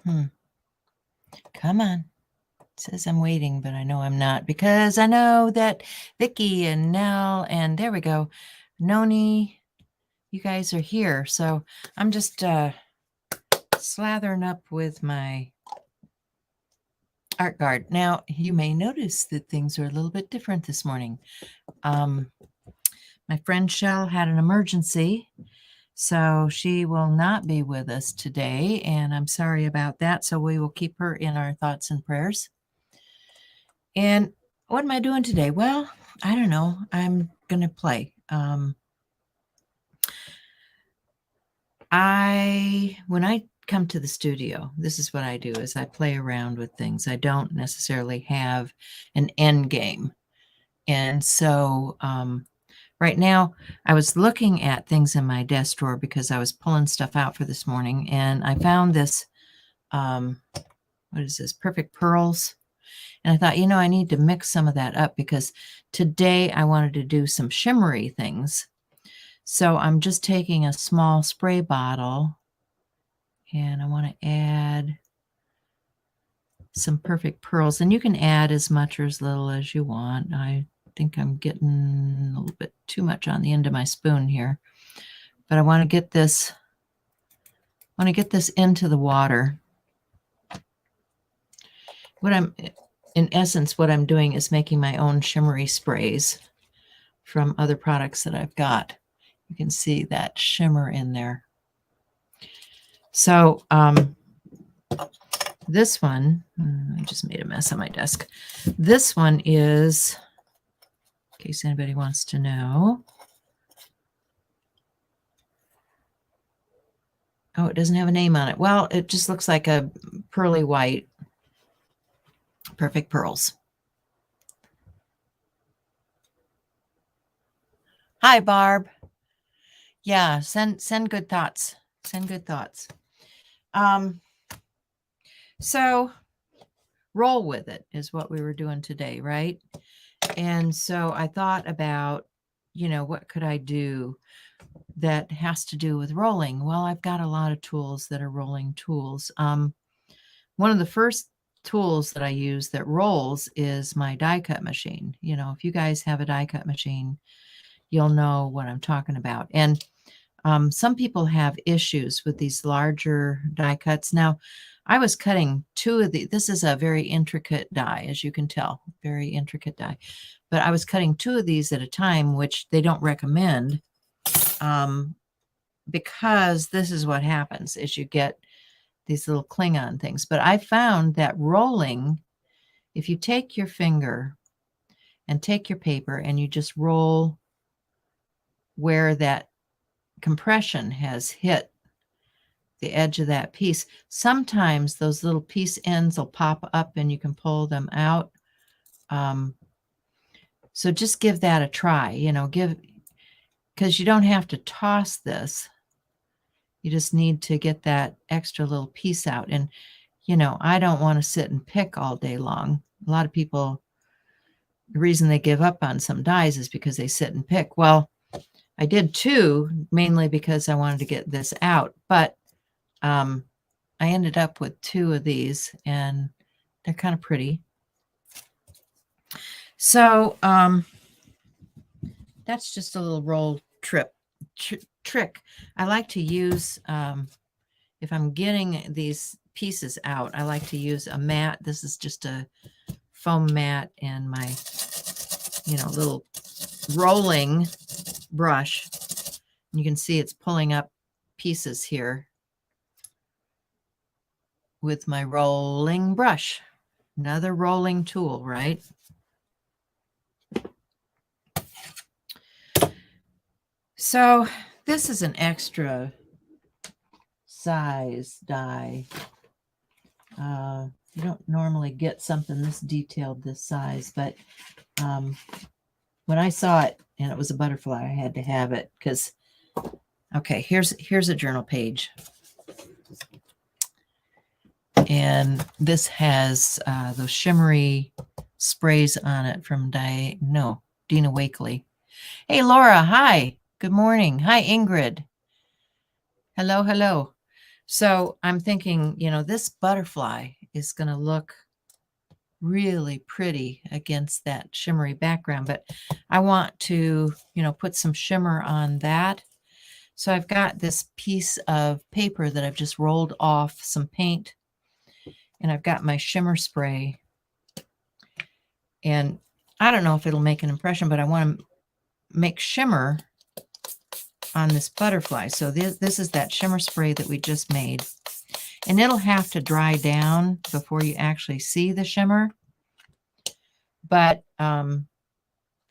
Come on. It says I'm waiting, but I know I'm not because I know that Vicky and Nell and there we go. Noni, you guys are here. So I'm just slathering up with my ArtGuard. Now, you may notice that things are a little bit different this morning. My friend Shell had an emergency, so she will not be with us today, and I'm sorry about that. So we will keep her in our thoughts and prayers. And what am I doing today? Well, I don't know. I'm going to play. When I come to the studio, this is what I do is I play around with things. I don't necessarily have an end game. And so right now I was looking at things in my desk drawer because I was pulling stuff out for this morning, and I found this, what is this? Perfect Pearls. And I thought, I need to mix some of that up because today I wanted to do some shimmery things. So I'm just taking a small spray bottle and I want to add some Perfect Pearls. And you can add as much or as little as you want. I think I'm getting a little bit too much on the end of my spoon here. But I want to get this into the water. In essence, what I'm doing is making my own shimmery sprays from other products that I've got. You can see that shimmer in there. So this one, I just made a mess on my desk. This one is, in case anybody wants to know. Oh, it doesn't have a name on it. Well, it just looks like a pearly white Perfect Pearls. Hi, Barb. Yeah, send good thoughts. Send good thoughts. So roll with it is what we were doing today, right? And so I thought about, what could I do that has to do with rolling? Well, I've got a lot of tools that are rolling tools. One of the first tools that I use that rolls is my die cut machine. If you guys have a die cut machine, you'll know what I'm talking about. And some people have issues with these larger die cuts. Now, I was cutting two of these. This is a very intricate die, as you can tell, very intricate die. But I was cutting two of these at a time, which they don't recommend, because this is what happens is you get these little Klingon things. But I found that rolling, if you take your finger and take your paper and you just roll where that compression has hit the edge of that piece, sometimes those little piece ends will pop up and you can pull them out. So just give that a try, because you don't have to toss this. You just need to get that extra little piece out. And, I don't want to sit and pick all day long. A lot of people, the reason they give up on some dies is because they sit and pick. Well, I did too, mainly because I wanted to get this out. But I ended up with two of these, and they're kind of pretty. So that's just a little roll trick. I like to use, if I'm getting these pieces out, I like to use a mat. This is just a foam mat and my, little rolling brush. You can see it's pulling up pieces here with my rolling brush. Another rolling tool, right? So this is an extra size die. You don't normally get something this detailed this size, but when I saw it and it was a butterfly, I had to have it because, okay, here's a journal page. And this has those shimmery sprays on it from Dina Wakley. Hey, Laura, hi. Good morning. Hi, Ingrid. Hello. So I'm thinking, you know, this butterfly is going to look really pretty against that shimmery background, but I want to, you know, put some shimmer on that. So I've got this piece of paper that I've just rolled off some paint, and I've got my shimmer spray, and I don't know if it'll make an impression, but I want to make shimmer on this butterfly. So this is that shimmer spray that we just made, and it'll have to dry down before you actually see the shimmer. But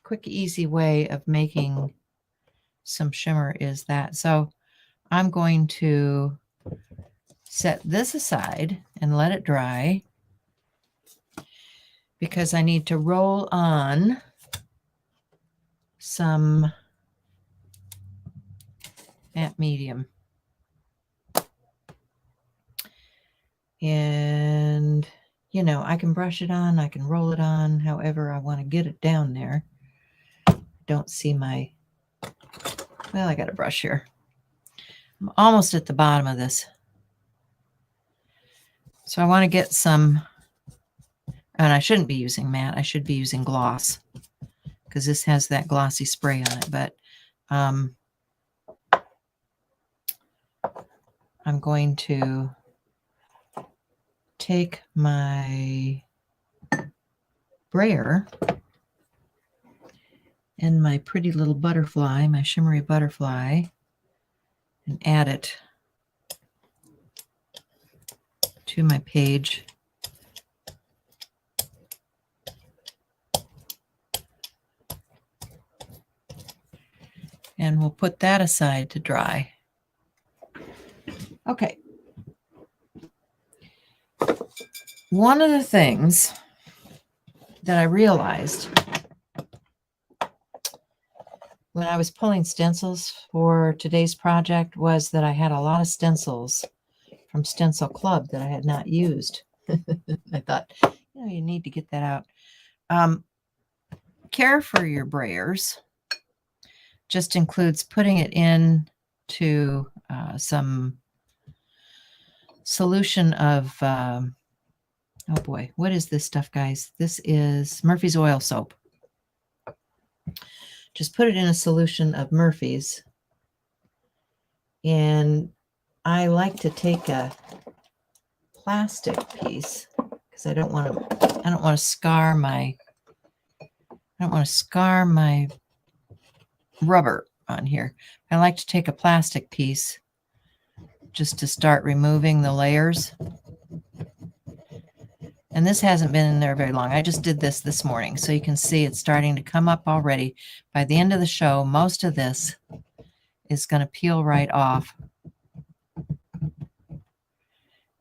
quick, easy way of making some shimmer is that. So I'm going to set this aside and let it dry, because I need to roll on some matte medium. And, you know, I can brush it on, I can roll it on, however I want to get it down there. Don't see my, well, I got a brush here. I'm almost at the bottom of this. So I want to get some, and I shouldn't be using matte, I should be using gloss, because this has that glossy spray on it. But I'm going to take my brayer and my pretty little butterfly, my shimmery butterfly, and add it to my page. And we'll put that aside to dry. Okay. One of the things that I realized when I was pulling stencils for today's project was that I had a lot of stencils from Stencil Club that I had not used. I thought, you know, you need to get that out. Care for your brayers just includes putting it in to some solution of, oh boy, what is this stuff, guys? This is Murphy's oil soap. Just put it in a solution of Murphy's. And I like to take a plastic piece, because I don't want to scar my rubber on here. I like to take a plastic piece just to start removing the layers. And this hasn't been in there very long. I just did this morning, so you can see it's starting to come up already. By the end of the show, most of this is going to peel right off.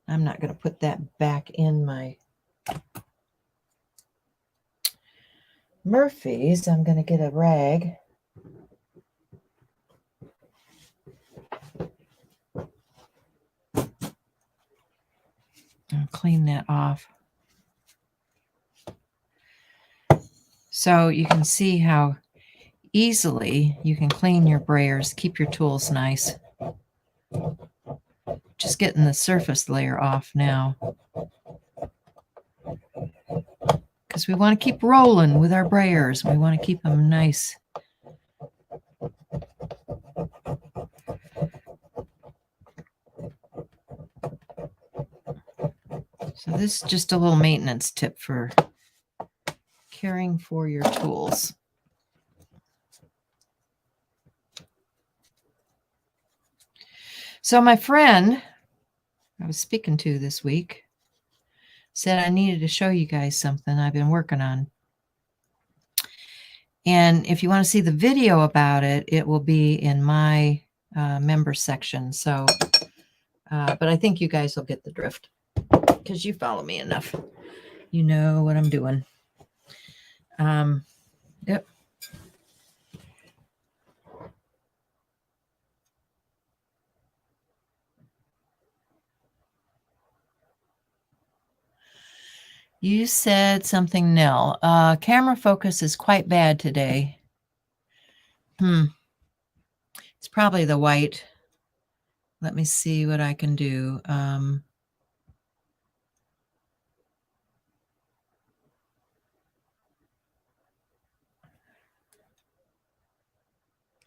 I'm not going to put that back in my Murphy's. I'm going to get a rag. I'll clean that off. So you can see how easily you can clean your brayers, keep your tools nice. Just getting the surface layer off now, because we want to keep rolling with our brayers. We want to keep them nice. So this is just a little maintenance tip for caring for your tools. So my friend I was speaking to this week said I needed to show you guys something I've been working on. And if you want to see the video about it, it will be in my member section. So, but I think you guys will get the drift, because you follow me enough. You know what I'm doing. Yep. You said something, Nell. Camera focus is quite bad today. It's probably the white Let me see what I can do.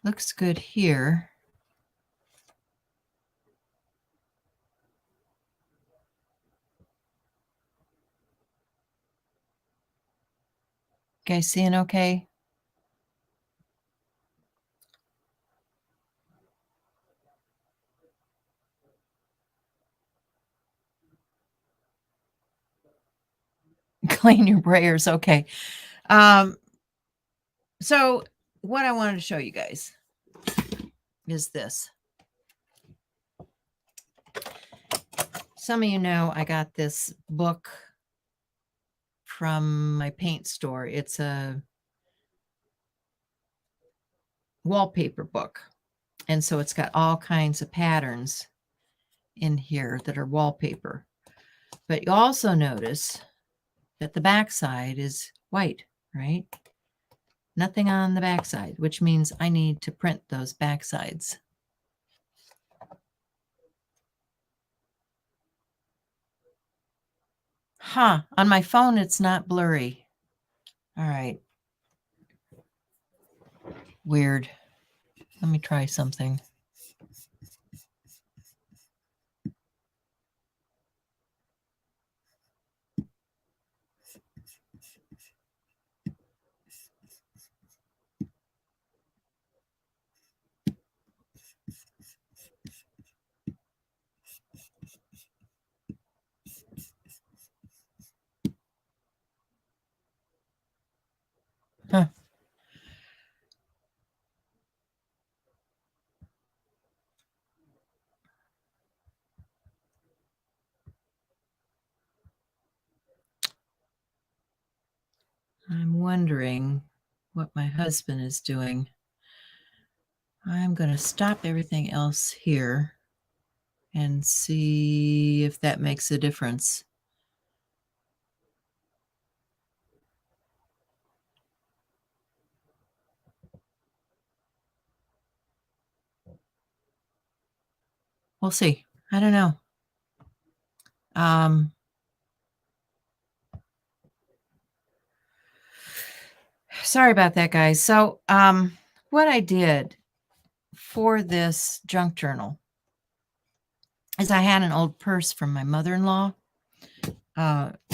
Looks good here. Guys seeing okay? Clean your brayers. Okay. So what I wanted to show you guys is this. Some of you know I got this book from my paint store. It's a wallpaper book. And so it's got all kinds of patterns in here that are wallpaper. But you also notice that the backside is white, right? Nothing on the backside, which means I need to print those backsides. Huh, on my phone, it's not blurry. All right. Weird. Let me try something. Huh. I'm wondering what my husband is doing. I'm going to stop everything else here and see if that makes a difference. We'll see. I don't know. Sorry about that, guys. So what I did for this junk journal is I had an old purse from my mother-in-law.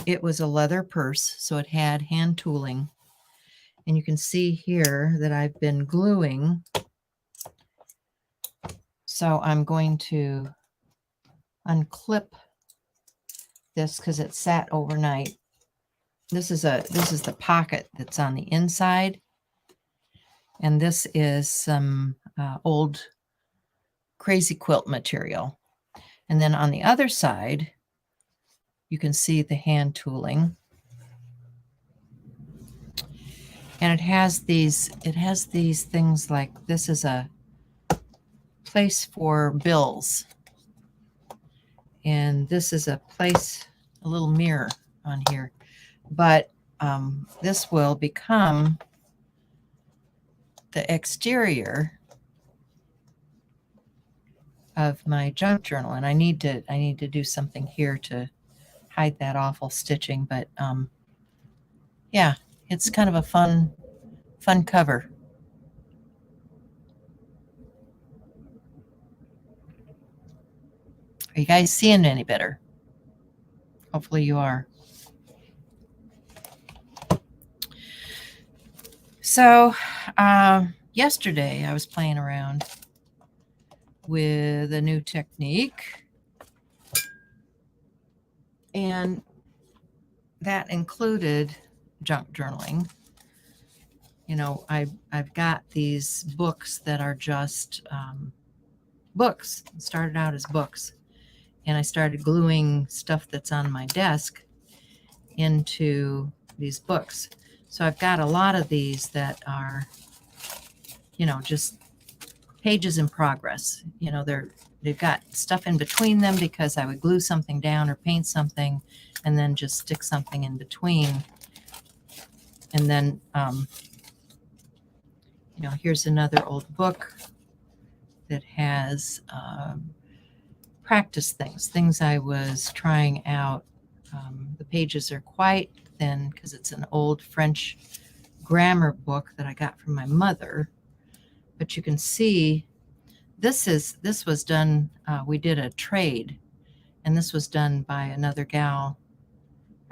It was a leather purse, so it had hand tooling. And you can see here that I've been gluing. So I'm going to unclip this because it sat overnight. This is the pocket that's on the inside. And this is some old crazy quilt material. And then on the other side, you can see the hand tooling. And it has these things like, this is a place for bills. And this is a place, a little mirror on here. But this will become the exterior of my junk journal. And I need to do something here to hide that awful stitching. But yeah, it's kind of a fun cover. Are you guys seeing any better? Hopefully you are. So yesterday I was playing around with a new technique, and that included junk journaling. You know, I've got these books that are just books. It started out as books, and I started gluing stuff that's on my desk into these books. So I've got a lot of these that are, you know, just pages in progress. You know, they've got stuff in between them because I would glue something down or paint something and then just stick something in between. And then, you know, here's another old book that has practice things I was trying out. The pages are quite thin because it's an old French grammar book that I got from my mother. But you can see this was done, we did a trade, and this was done by another gal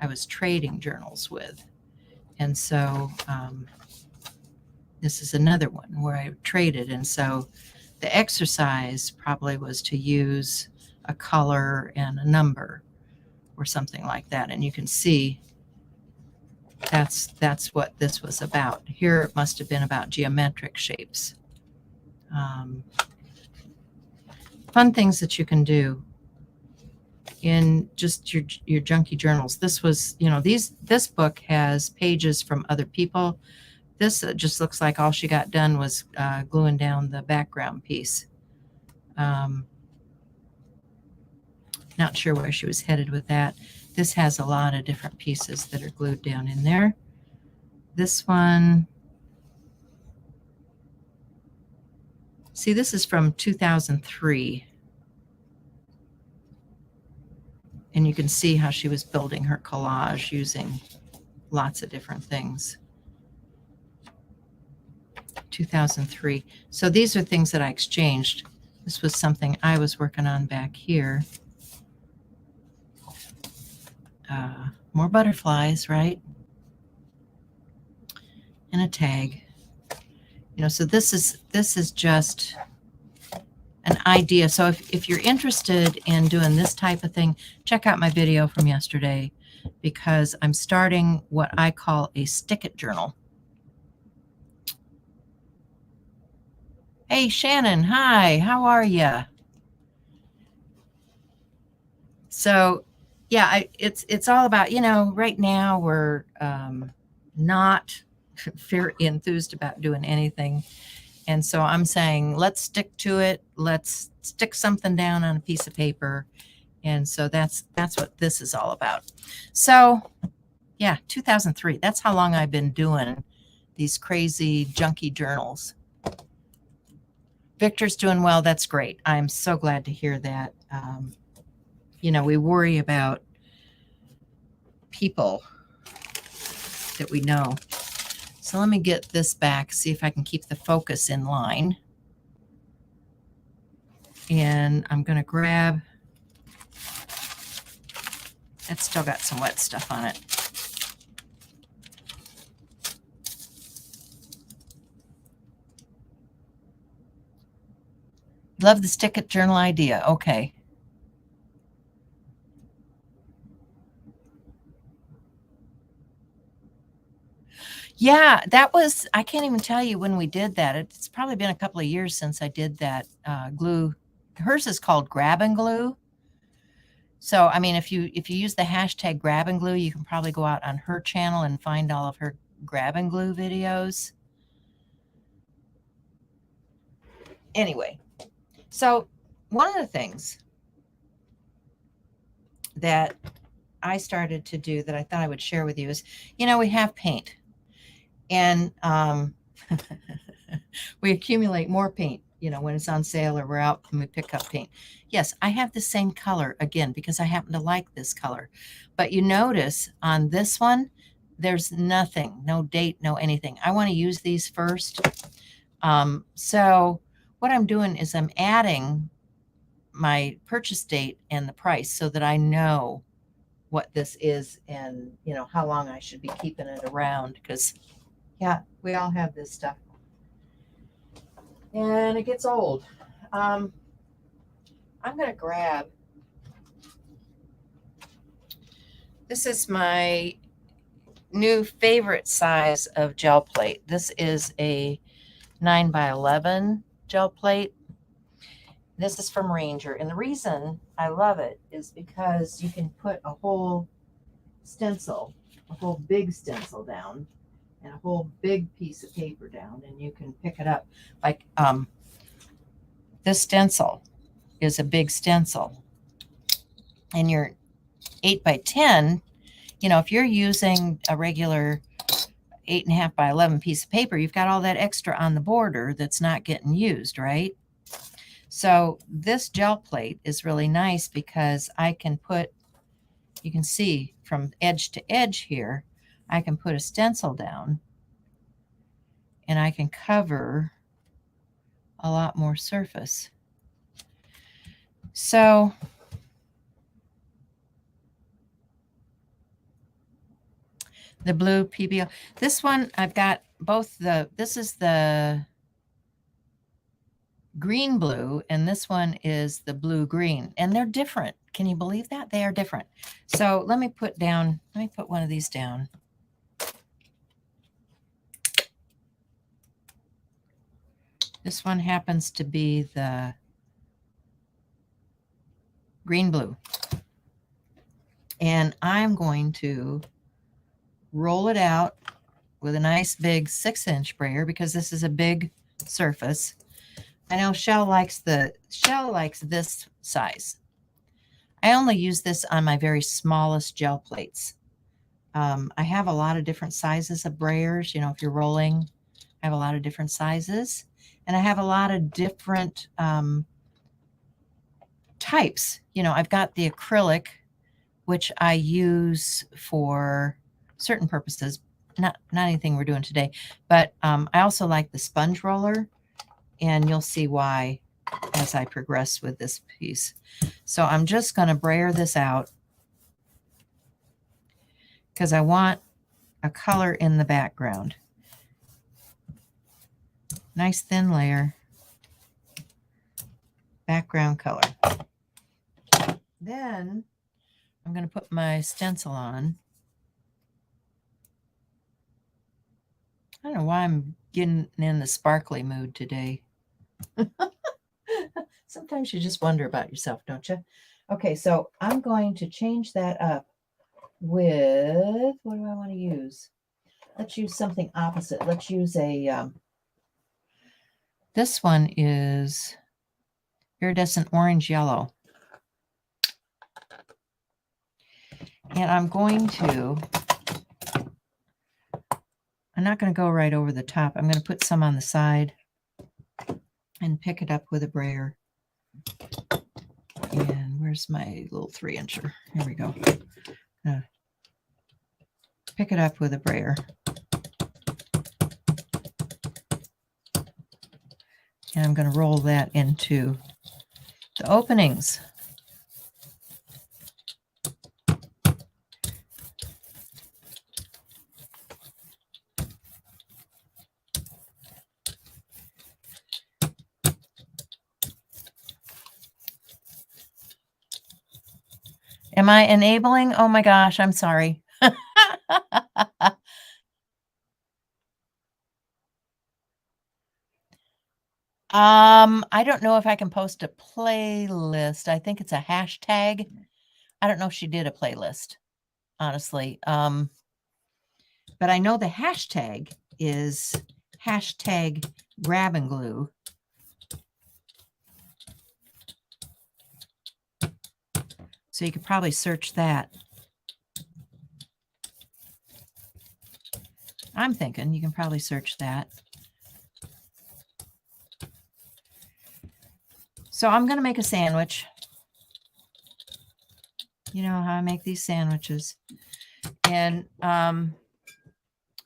I was trading journals with. And so this is another one where I traded. And so the exercise probably was to use a color and a number or something like that. And you can see that's what this was about. Here it must have been about geometric shapes. Fun things that you can do in just your junky journals. This was, this book has pages from other people. This just looks like all she got done was gluing down the background piece. Not sure where she was headed with that. This has a lot of different pieces that are glued down in there. This one, see, this is from 2003. And you can see how she was building her collage using lots of different things. 2003. So these are things that I exchanged. This was something I was working on back here. More butterflies, right? And a tag. So this is just an idea. So if you're interested in doing this type of thing, check out my video from yesterday, because I'm starting what I call a stick-it journal. Hey, Shannon. Hi, how are you? So yeah, it's all about, right now we're not very enthused about doing anything. And so I'm saying, let's stick to it. Let's stick something down on a piece of paper. And so that's what this is all about. So yeah, 2003, that's how long I've been doing these crazy junky journals. Victor's doing well. That's great. I'm so glad to hear that. We worry about people that we know. So let me get this back, see if I can keep the focus in line. And I'm going to grab, that's still got some wet stuff on it. Love the stick-it journal idea. Okay. Yeah, that was, I can't even tell you when we did that. It's probably been a couple of years since I did that glue. Hers is called Grab and Glue. So, I mean, if you use the hashtag Grab and Glue, you can probably go out on her channel and find all of her Grab and Glue videos. Anyway, so one of the things that I started to do that I thought I would share with you is, we have paint. And we accumulate more paint, when it's on sale or we're out and we pick up paint. Yes, I have the same color again because I happen to like this color. But you notice on this one, there's nothing, no date, no anything. I want to use these first. So what I'm doing is I'm adding my purchase date and the price so that I know what this is and, how long I should be keeping it around, because yeah, we all have this stuff. And it gets old. I'm going to grab, this is my new favorite size of gel plate. This is a 9x11 gel plate. This is from Ranger. And the reason I love it is because you can put a whole stencil, a whole big stencil down, and a whole big piece of paper down, and you can pick it up. Like this stencil is a big stencil, and your 8x10, if you're using a regular 8.5x11 piece of paper, you've got all that extra on the border that's not getting used, right? So this gel plate is really nice because I can put, you can see from edge to edge here, I can put a stencil down and I can cover a lot more surface. So the blue PBL, this one I've got both this is the green blue and this one is the blue green, and they're different. Can you believe that? They are different. So let me put one of these down. This one happens to be the green blue. And I'm going to roll it out with a nice big 6-inch brayer because this is a big surface. I know Shell likes this size. I only use this on my very smallest gel plates. I have a lot of different sizes of brayers. You know, if you're rolling, I have a lot of different sizes. And I have a lot of different types. You know, I've got the acrylic, which I use for certain purposes, not anything we're doing today, but I also like the sponge roller, and you'll see why as I progress with this piece. So I'm just going to brayer this out because I want a color in the background. Nice thin layer, background color. Then I'm going to put my stencil on. I don't know why I'm getting in the sparkly mood today. Sometimes you just wonder about yourself, don't you? Okay, so I'm going to change that up with, what do I want to use? Let's use something opposite. Let's use a, this one is iridescent orange yellow. And I'm not going to go right over the top. I'm going to put some on the side and pick it up with a brayer. And where's my little 3-incher? Here we go. Pick it up with a brayer. And I'm going to roll that into the openings. Am I enabling? Oh my gosh, I'm sorry. I don't know if I can post a playlist. I think it's a hashtag. I don't know if she did a playlist, honestly. But I know the hashtag is hashtag grab and glue. So you could probably search that. I'm thinking you can probably search that. So I'm going to make a sandwich. You know how I make these sandwiches. And I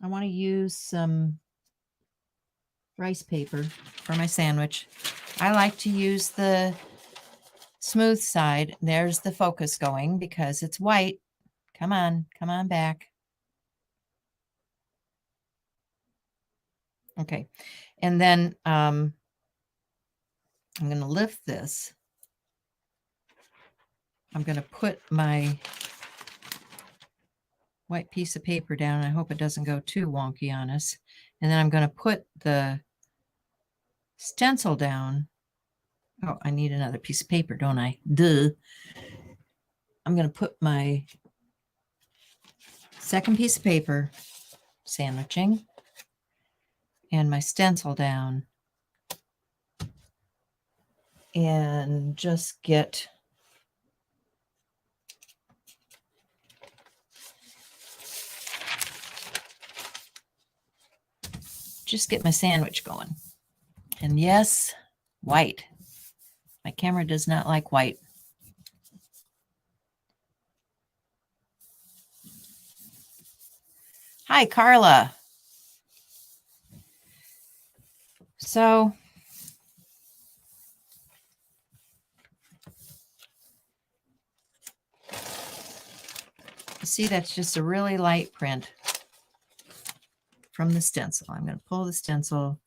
want to use some rice paper for my sandwich. I like to use the smooth side. There's the focus going because it's white. Come on back. Okay. And then I'm going to lift this. I'm going to put my white piece of paper down. I hope it doesn't go too wonky on us. And then I'm going to put the stencil down. Oh, I need another piece of paper, don't I? Duh. I'm going to put my second piece of paper, sandwiching, and my stencil down. And just get my sandwich going. And yes, white. My camera does not like white. Hi, Carla. So you see, that's just a really light print from the stencil. I'm going to pull the stencil.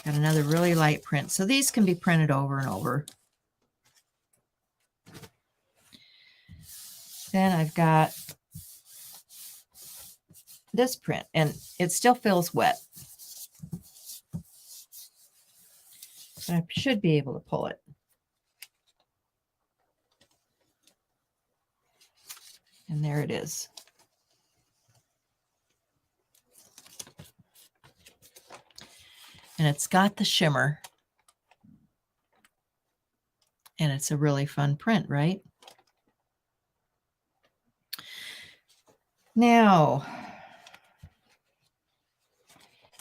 Got another really light print. So these can be printed over and over. Then I've got this print, and it still feels wet. But I should be able to pull it. And there it is. And it's got the shimmer. And it's a really fun print, right? Now,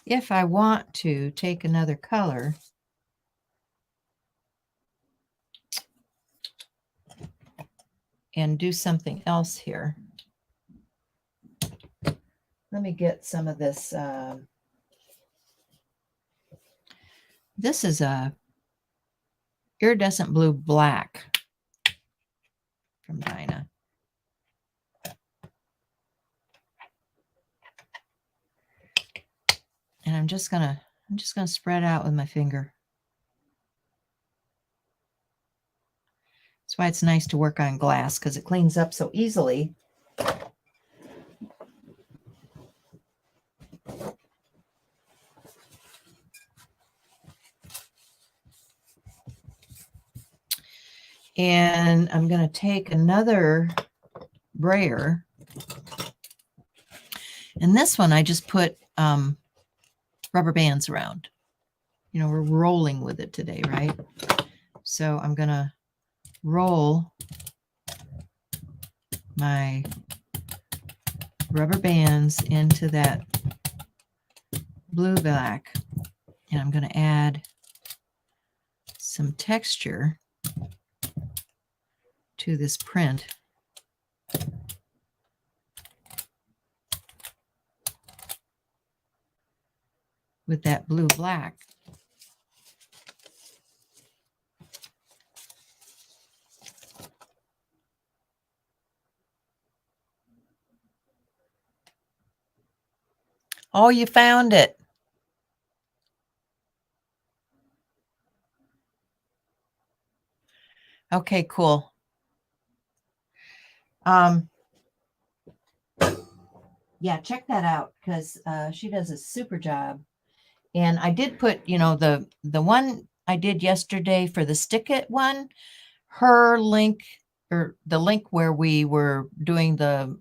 if I want to take another color, and do something else here. Let me get some of this. This is a iridescent blue black from Dinah. And I'm just gonna spread out with my finger. That's why it's nice to work on glass, because it cleans up so easily. And I'm going to take another brayer. And this one I just put rubber bands around. You know, we're rolling with it today, right? So I'm going to roll my rubber bands into that blue black. And I'm going to add some texture to this print. With that blue black. Oh, you found it. Okay, cool. Yeah, check that out, because she does a super job. And I did put, you know, the one I did yesterday for the Stick It one, her link, or the link where we were doing the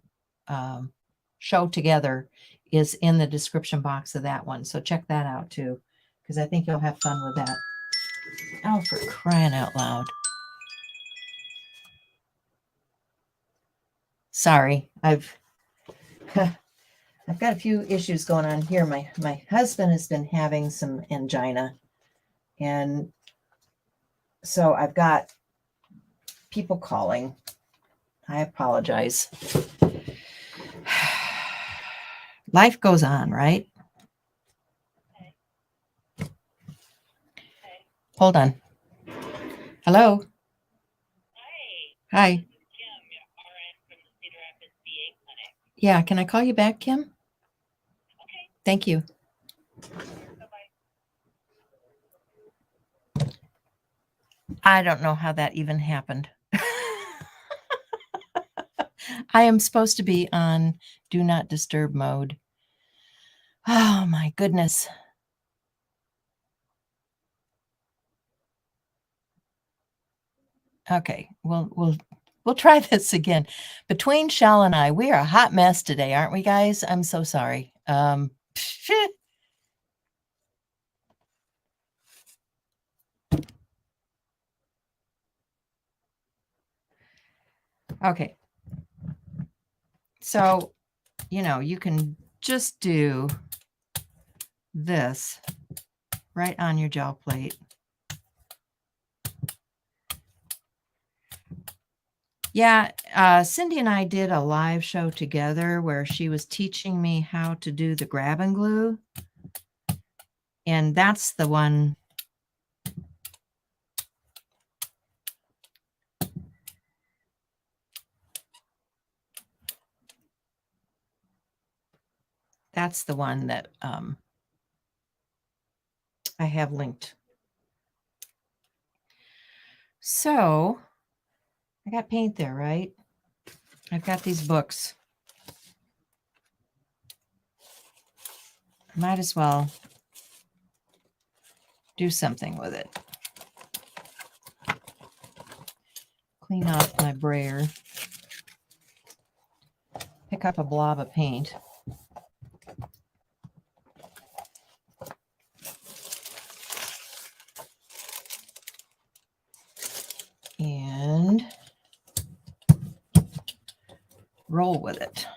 show together, is in the description box of that one. So check that out too, because I think you'll have fun with that. Oh, for crying out loud. Sorry, I've got a few issues going on here. My husband has been having some angina, and so I've got people calling. I apologize. Life goes on, right? Okay. Hold on. Hello. Hi. Hi. Yeah, can I call you back, Kim? Okay. Thank you. Bye-bye. I don't know how that even happened. I am supposed to be on do not disturb mode. Oh my goodness. Okay, we'll try this again. Between Shell and I, we are a hot mess today, aren't we, guys? I'm so sorry. Okay. So, you know, you can just do this right on your gel plate. Yeah, Cindy and I did a live show together where she was teaching me how to do the grab and glue. And that's the one. That's the one that I have linked. So I got paint there, right? I've got these books. Might as well do something with it. Clean off my brayer. Pick up a blob of paint. And roll with it.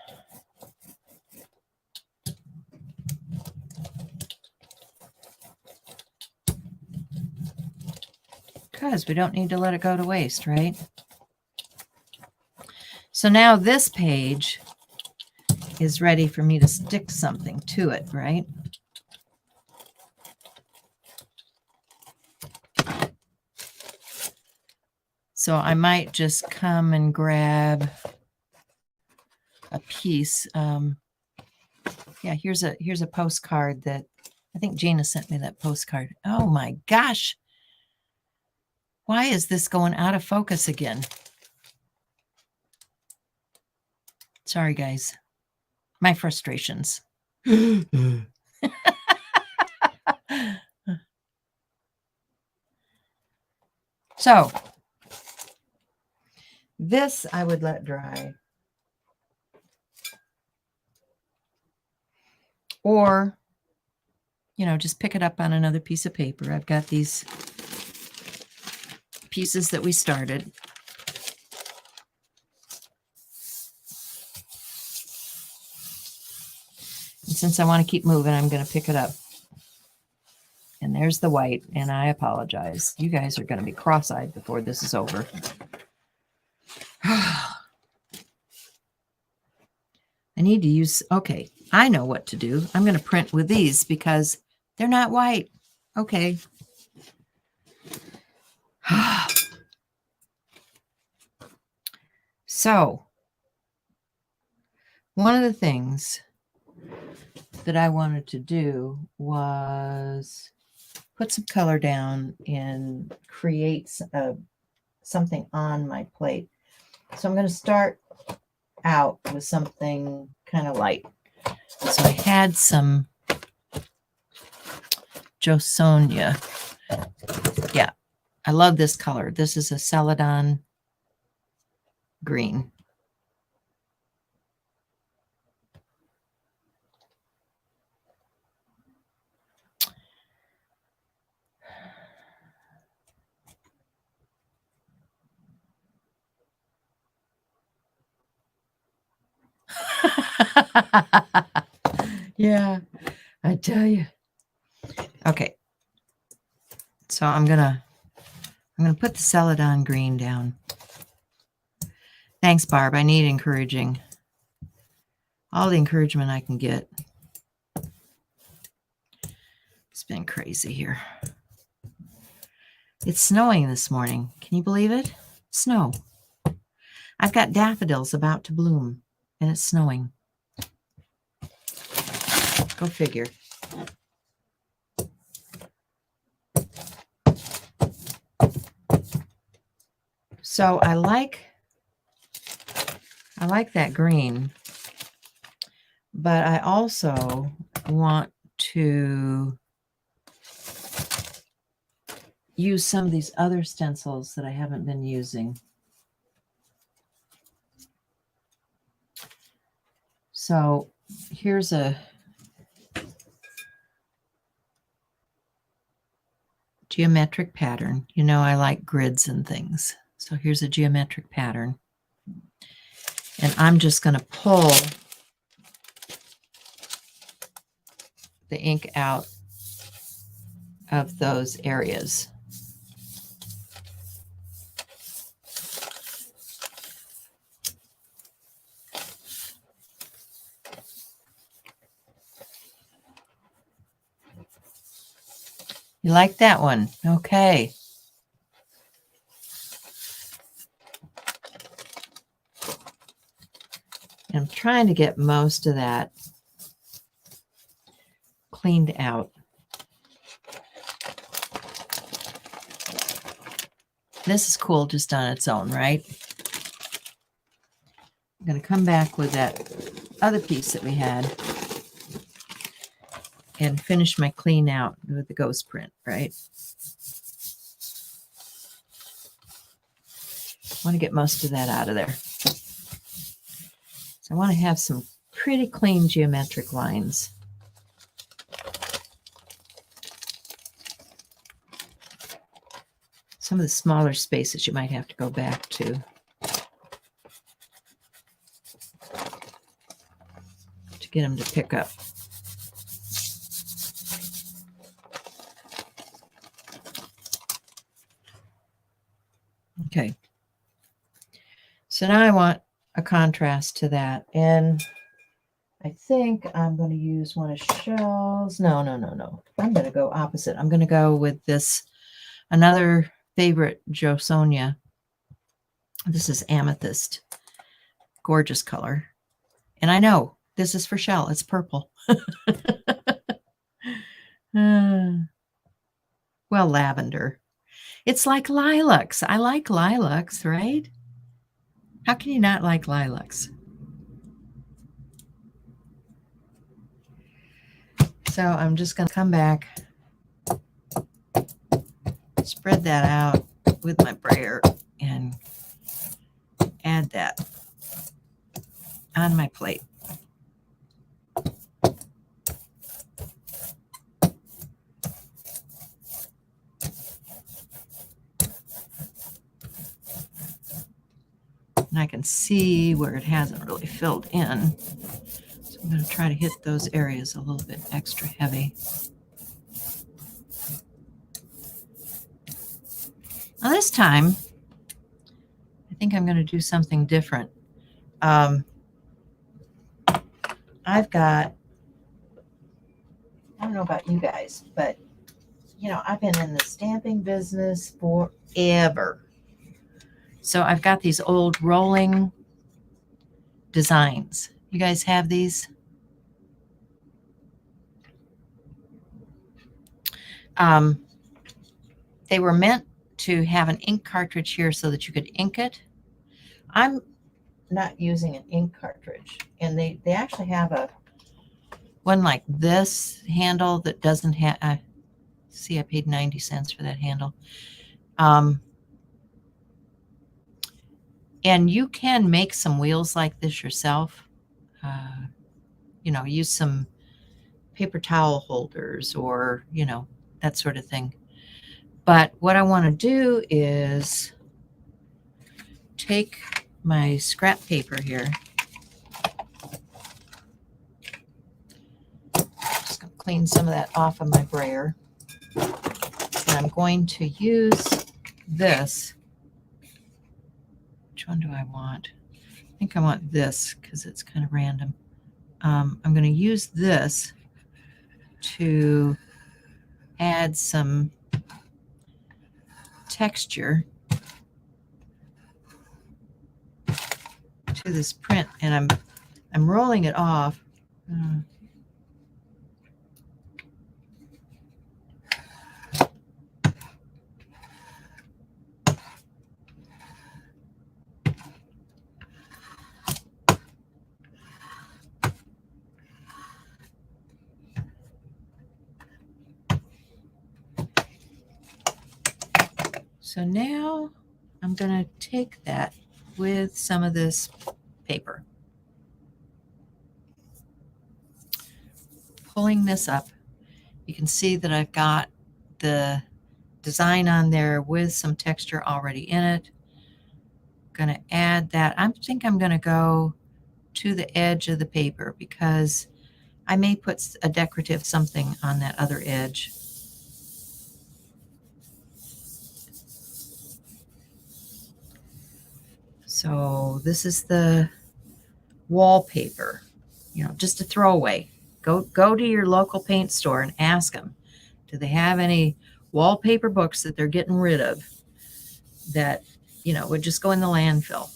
Because we don't need to let it go to waste, right? So now this page is ready for me to stick something to it, right? So I might just come and grab a piece. Yeah, here's a postcard that I think Gina sent me that postcard. Oh my gosh. Why is this going out of focus again? Sorry, guys. My frustrations. So this I would let dry. Or, you know, just pick it up on another piece of paper. I've got these pieces that we started. And since I want to keep moving, I'm going to pick it up. And there's the white, and I apologize. You guys are going to be cross-eyed before this is over. I need to use, okay, I know what to do. I'm going to print with these because they're not white. Okay. So, one of the things that I wanted to do was put some color down and create something on my plate. So I'm going to start out with something kind of light. So I had some Josonia. Yeah, I love this color. This is a Celadon green. Yeah, I tell you. Okay. So I'm gonna put the Celadon green down. Thanks, Barb. I need encouraging. All the encouragement I can get. It's been crazy here. It's snowing this morning. Can you believe it? Snow. I've got daffodils about to bloom, and it's snowing. Go figure. So I like that green, but I also want to use some of these other stencils that I haven't been using. So here's a geometric pattern. You know, I like grids and things. So here's a geometric pattern. And I'm just going to pull the ink out of those areas. You like that one? Okay. I'm trying to get most of that cleaned out. This is cool just on its own, right? I'm going to come back with that other piece that we had and finish my clean out with the ghost print, right? I want to get most of that out of there. So I want to have some pretty clean geometric lines. Some of the smaller spaces you might have to go back to get them to pick up. Okay. So now I want a contrast to that. And I think I'm going to use one of Shell's. No. I'm going to go opposite. I'm going to go with this, another favorite Jo Sonja. This is Amethyst. Gorgeous color. And I know this is for Shell. It's purple. Well, lavender. It's like lilacs. I like lilacs, right? How can you not like lilacs? So I'm just going to come back, spread that out with my brayer, and add that on my plate. And I can see where it hasn't really filled in. So I'm going to try to hit those areas a little bit extra heavy. Now this time, I think I'm going to do something different. I've got, I don't know about you guys, but you know, I've been in the stamping business forever. So I've got these old rolling designs. You guys have these? They were meant to have an ink cartridge here so that you could ink it. I'm not using an ink cartridge, and they actually have a one like this handle that doesn't have, see, I paid 90 cents for that handle. And you can make some wheels like this yourself. You know, use some paper towel holders or, you know, that sort of thing. But what I want to do is take my scrap paper here. Just going to clean some of that off of my brayer. And I'm going to use this. Which one do I want? I think I want this because it's kind of random. I'm going to use this to add some texture to this print, and I'm rolling it off. So now I'm going to take that with some of this paper. Pulling this up, you can see that I've got the design on there with some texture already in it. Going to add that. I think I'm going to go to the edge of the paper because I may put a decorative something on that other edge. So this is the wallpaper, you know, just a throwaway. Go to your local paint store and ask them, Do they have any wallpaper books that they're getting rid of that, you know, would just go in the landfill?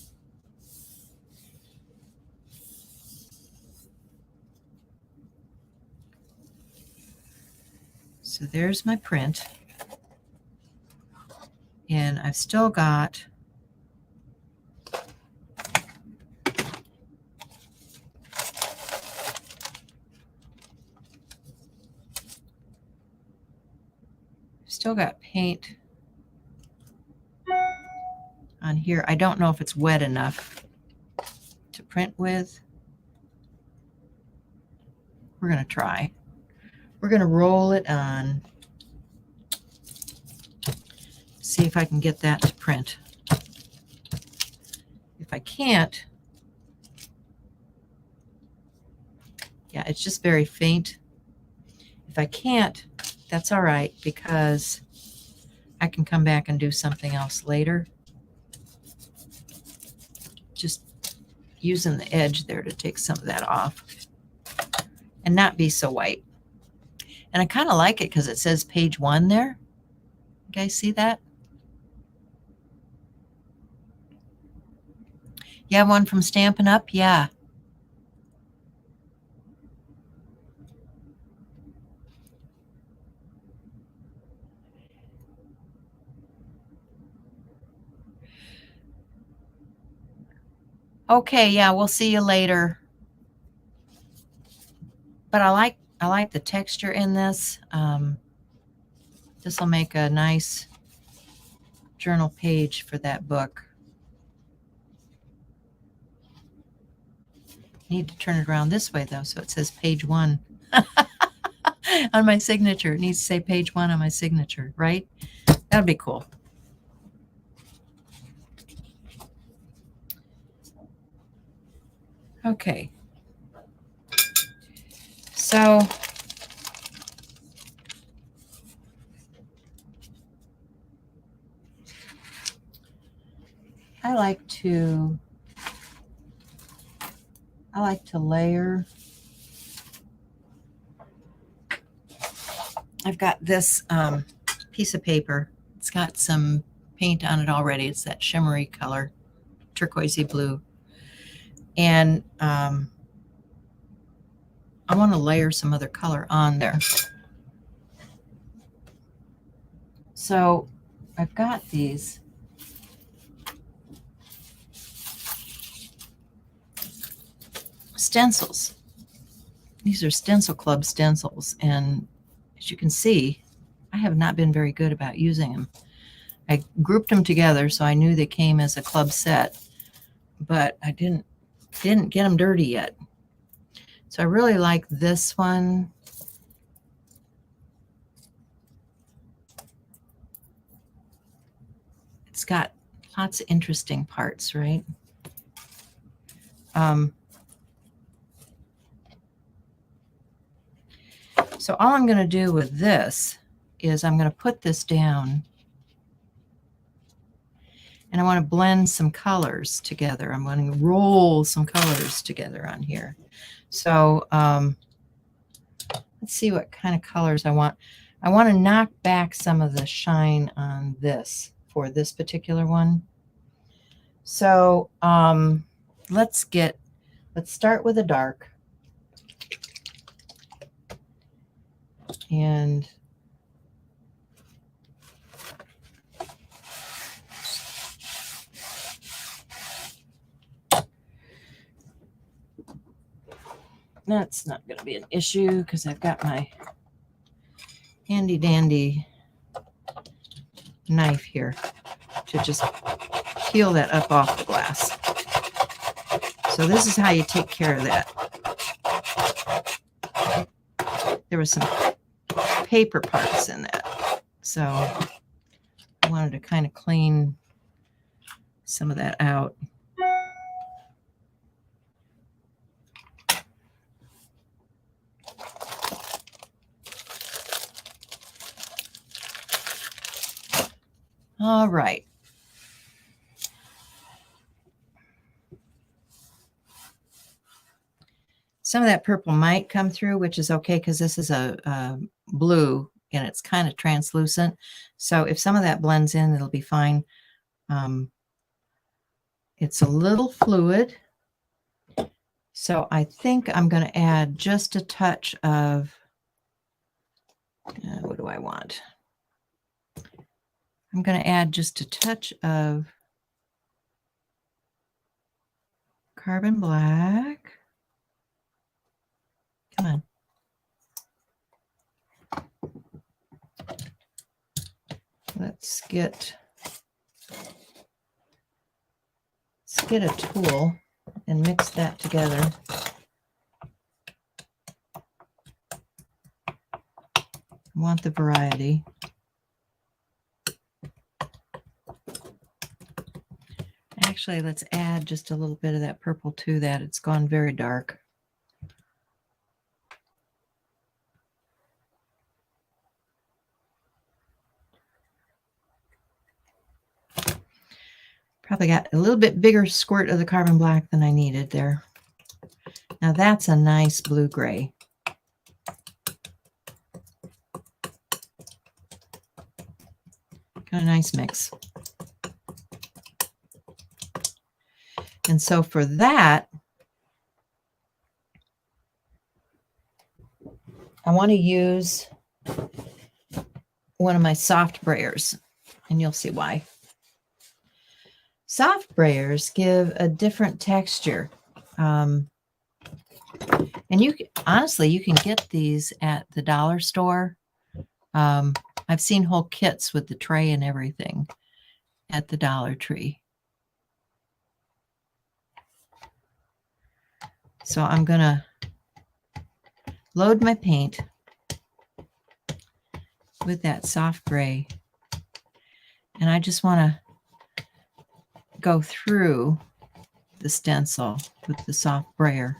So there's my print. And I've still got paint on here. I don't know if it's wet enough to print with. We're going to try. We're going to roll it on. See if I can get that to print. If I can't, yeah, it's just very faint. If I can't, that's all right, because I can come back and do something else later. Just using the edge there to take some of that off and not be so white. And I kind of like it because it says page 1 there. You guys see that? You have one from Stampin' Up? Yeah. Okay, yeah, we'll see you later. But I like the texture in this. This will make a nice journal page for that book. I need to turn it around this way though, so it says page 1 on my signature. It needs to say page 1 on my signature, right? That'd be cool. Okay. So I like to layer. I've got this piece of paper. It's got some paint on it already. It's that shimmery color, turquoisey blue. And I want to layer some other color on there. So I've got these stencils. These are Stencil Club stencils, and as you can see, I have not been very good about using them. I grouped them together so I knew they came as a club set, but I didn't get them dirty yet. So I really like this one. It's got lots of interesting parts, right? So all I'm going to do with this is I'm going to put this down, and I want to blend some colors together. I'm going to roll some colors together on here. So let's see what kind of colors I want. I want to knock back some of the shine on this for this particular one. So let's start with a dark. And that's not going to be an issue because I've got my handy dandy knife here to just peel that up off the glass. So this is how you take care of that. There was some paper parts in that, so I wanted to kind of clean some of that out. All right. Some of that purple might come through, which is okay because this is a blue and it's kind of translucent. So if some of that blends in, it'll be fine. It's a little fluid. So I think I'm going to add just a touch of, what do I want? I'm going to add just a touch of carbon black. Come on. Let's get a tool and mix that together. I want the variety. Actually, let's add just a little bit of that purple to that. It's gone very dark. Probably got a little bit bigger squirt of the carbon black than I needed there. Now that's a nice blue-gray. Got a nice mix. And so for that, I want to use one of my soft brayers, and you'll see why. Soft brayers give a different texture. And honestly, you can get these at the dollar store. I've seen whole kits with the tray and everything at the Dollar Tree. So I'm going to load my paint with that soft gray. And I just want to go through the stencil with the soft brayer.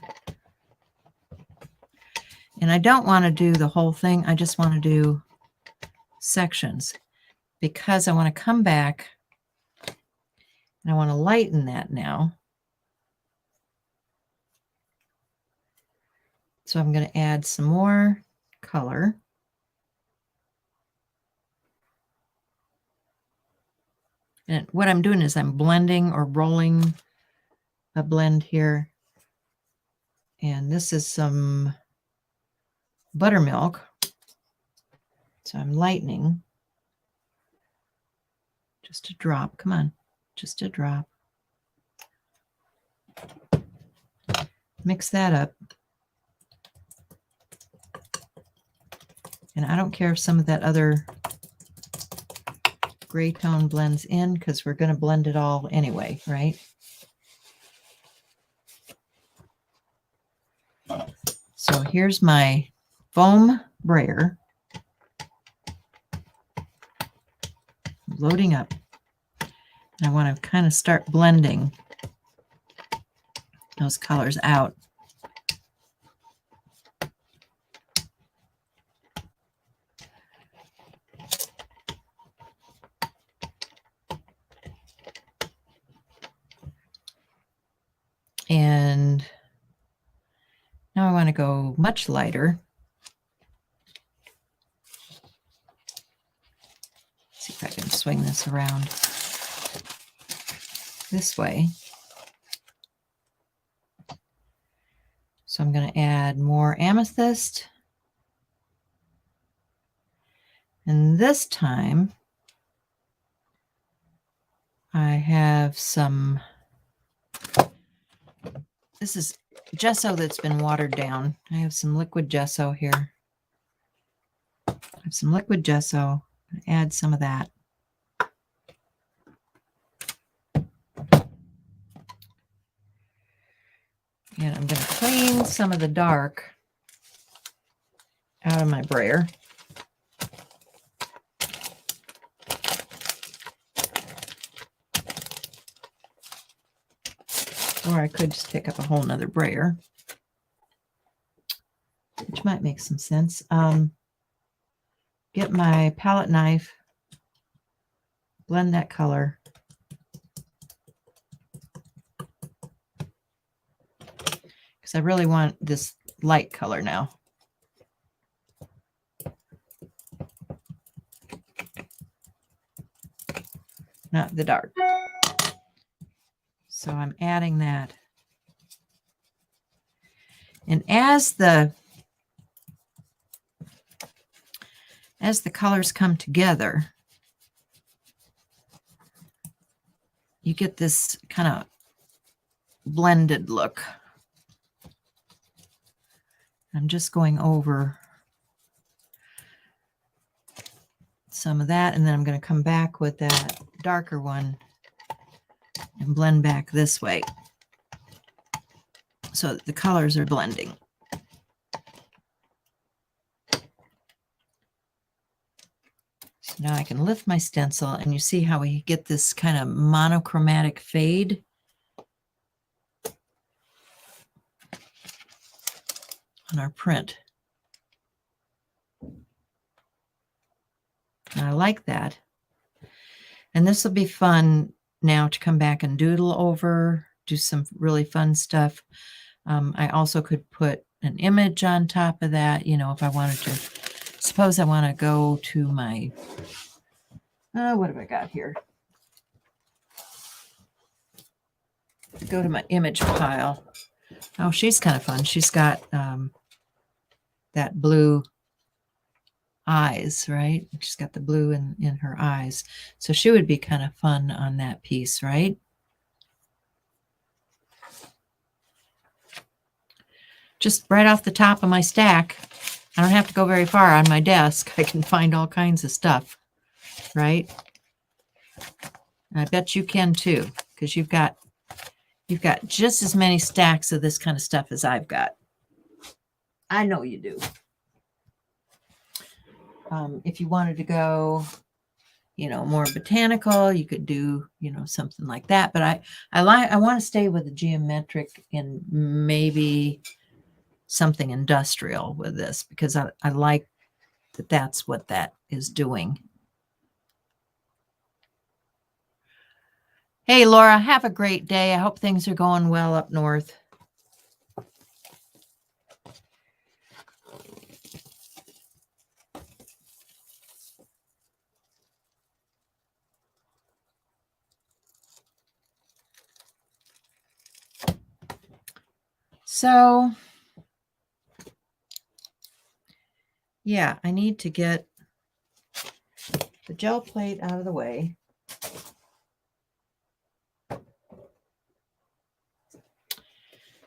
And I don't want to do the whole thing. I just want to do sections because I want to come back and I want to lighten that now. So I'm going to add some more color. And what I'm doing is I'm blending or rolling a blend here. And this is some buttermilk. So I'm lightening. Just a drop. Come on. Just a drop. Mix that up. And I don't care if some of that other gray tone blends in because we're going to blend it all anyway, right? So here's my foam brayer. Loading up. And I want to kind of start blending those colors out. And now I want to go much lighter. See if I can swing this around this way. So I'm going to add more amethyst. And this time I have some, this is gesso that's been watered down. I have some liquid gesso here. I have some liquid gesso. Add some of that. And I'm going to clean some of the dark out of my brayer. Or I could just pick up a whole nother brayer, which might make some sense. Get my palette knife, blend that color. Because I really want this light color now. not the dark. So I'm adding that. And as the colors come together, you get this kind of blended look. I'm just going over some of that, and then I'm going to come back with that darker one and blend back this way so that the colors are blending. So now I can lift my stencil, and you see how we get this kind of monochromatic fade. On our print. And I like that. And this will be fun now to come back and doodle over, do some really fun stuff. I also could put an image on top of that, you know, if I wanted to. Suppose I want to go to my, what have I got here? Go to my image pile. Oh, she's kind of fun. She's got that blue eyes, right? She's got the blue in her eyes. So she would be kind of fun on that piece, right? Just right off the top of my stack. I don't have to go very far on my desk. I can find all kinds of stuff, right? And I bet you can too, because you've got just as many stacks of this kind of stuff as I've got. I know you do. If you wanted to go, you know, more botanical, you could do, you know, something like that. But I want to stay with the geometric and maybe something industrial with this, because I like that that's what that is doing. Hey, Laura, have a great day. I hope things are going well up north. So, yeah, I need to get the gel plate out of the way.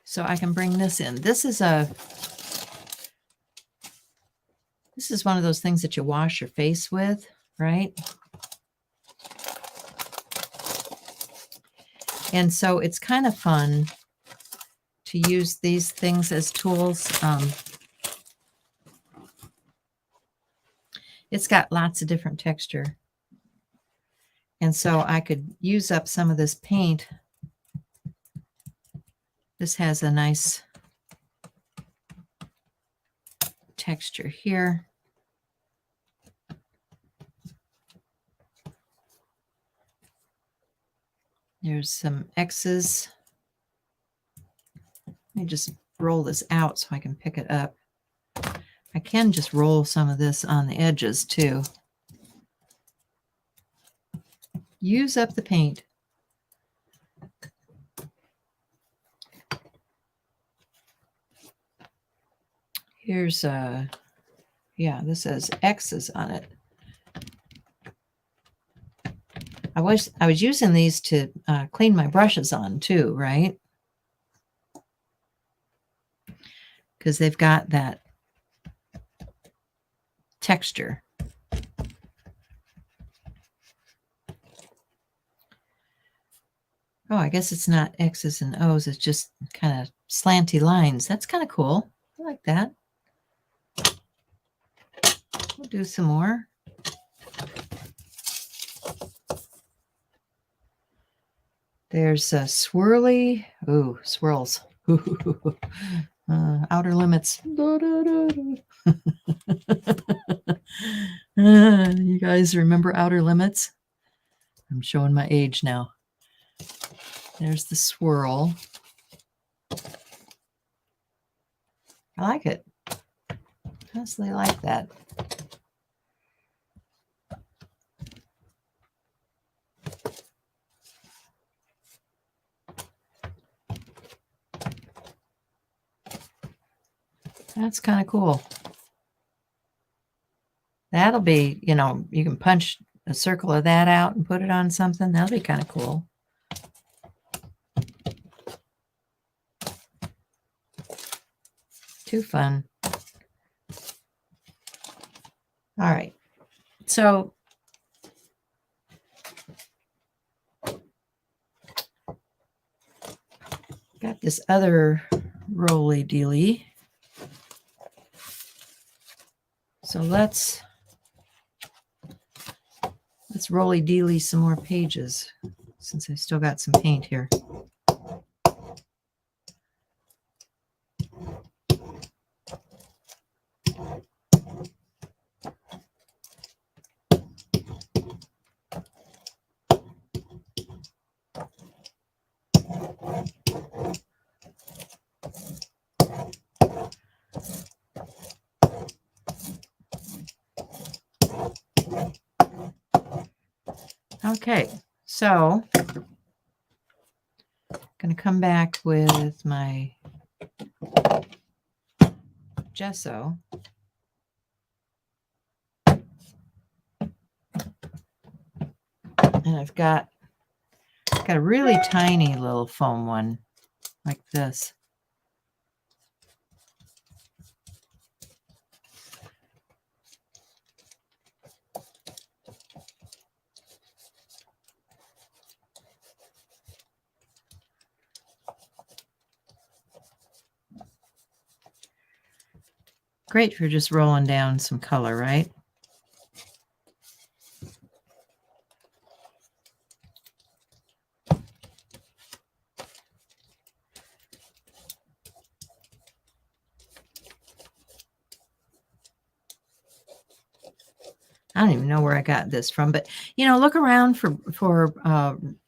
So I can bring this in. This is one of those things that you wash your face with, right? And so it's kind of fun to use these things as tools. It's got lots of different texture. And so I could use up some of this paint. This has a nice texture here. There's some X's. Let me just roll this out so I can pick it up. I can just roll some of this on the edges too. Use up the paint. Here's yeah, this says X's on it. I was using these to clean my brushes on too, right? Because they've got that texture. Oh, I guess it's not X's and O's. It's just kind of slanty lines. That's kind of cool. I like that. We'll do some more. There's a swirly. Ooh, swirls. Outer Limits. You guys remember Outer Limits? I'm showing my age now. There's the swirl. I like it. Honestly, I like that. That's kind of cool. That'll be, you know, you can punch a circle of that out and put it on something. That'll be kind of cool. Too fun. All right. So got this other roly dealy. So let's roly dealy some more pages since I still got some paint here. Okay, so I'm going to come back with my gesso. And I've got a really tiny little foam one like this. Great for just rolling down some color, right? I don't even know where I got this from, but you know, look around for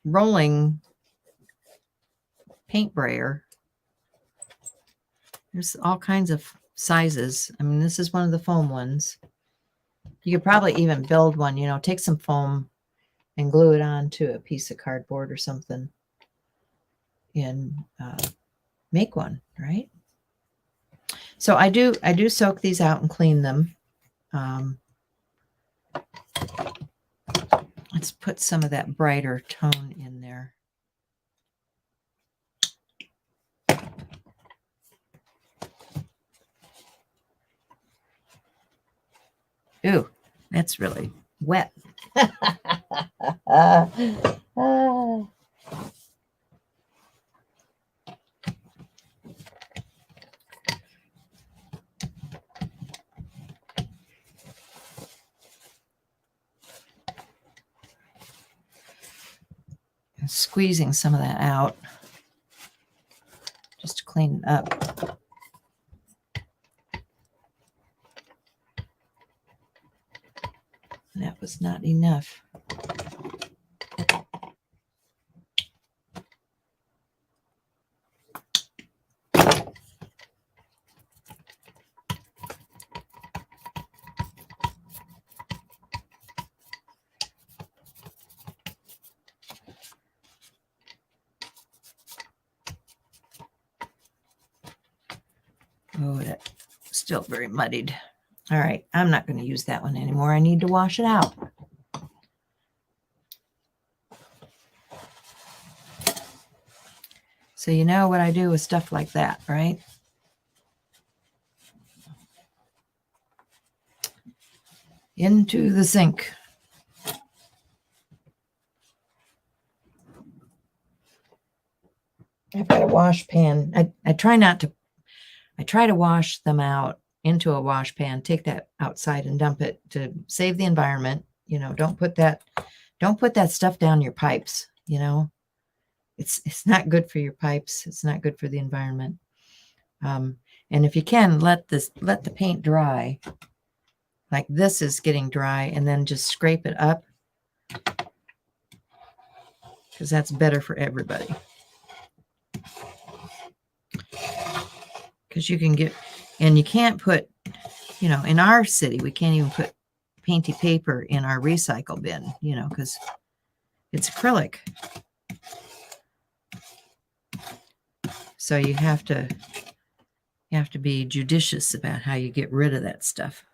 rolling paint brayer. There's all kinds of sizes. I mean, this is one of the foam ones. You could probably even build one, you know, take some foam and glue it onto a piece of cardboard or something and make one, right? So I do soak these out and clean them. Let's put some of that brighter tone in there. Ooh, that's really wet. Squeezing some of that out just to clean it up. That was not enough. Oh, that's still very muddied. All right, I'm not going to use that one anymore. I need to wash it out. So you know what I do with stuff like that, right? Into the sink. I've got a wash pan. I try to wash them out into a wash pan, take that outside and dump it to save the environment. You know, don't put that stuff down your pipes, you know. It's not good for your pipes. It's not good for the environment. And if you can, let the paint dry. Like this is getting dry, and then just scrape it up, because that's better for everybody. Because you can get, and you can't put, you know, in our city, we can't even put painty paper in our recycle bin, you know, because it's acrylic. So you have to You have to be judicious about how you get rid of that stuff.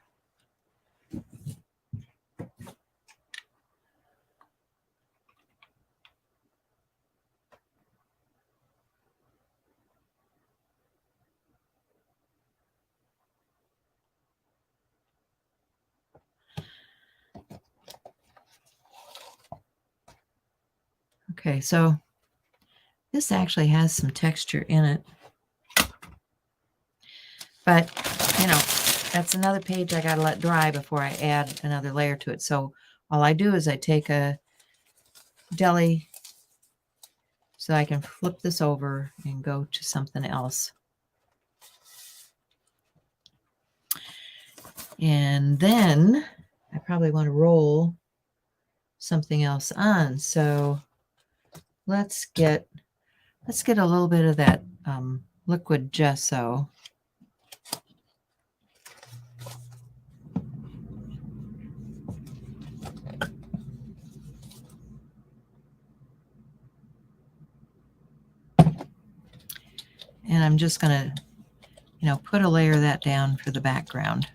Okay, so this actually has some texture in it. But, you know, that's another page I got to let dry before I add another layer to it. So all I do is I take a deli so I can flip this over and go to something else. And then I probably want to roll something else on. So let's get a little bit of that liquid gesso. And I'm just going to, you know, put a layer of that down for the background.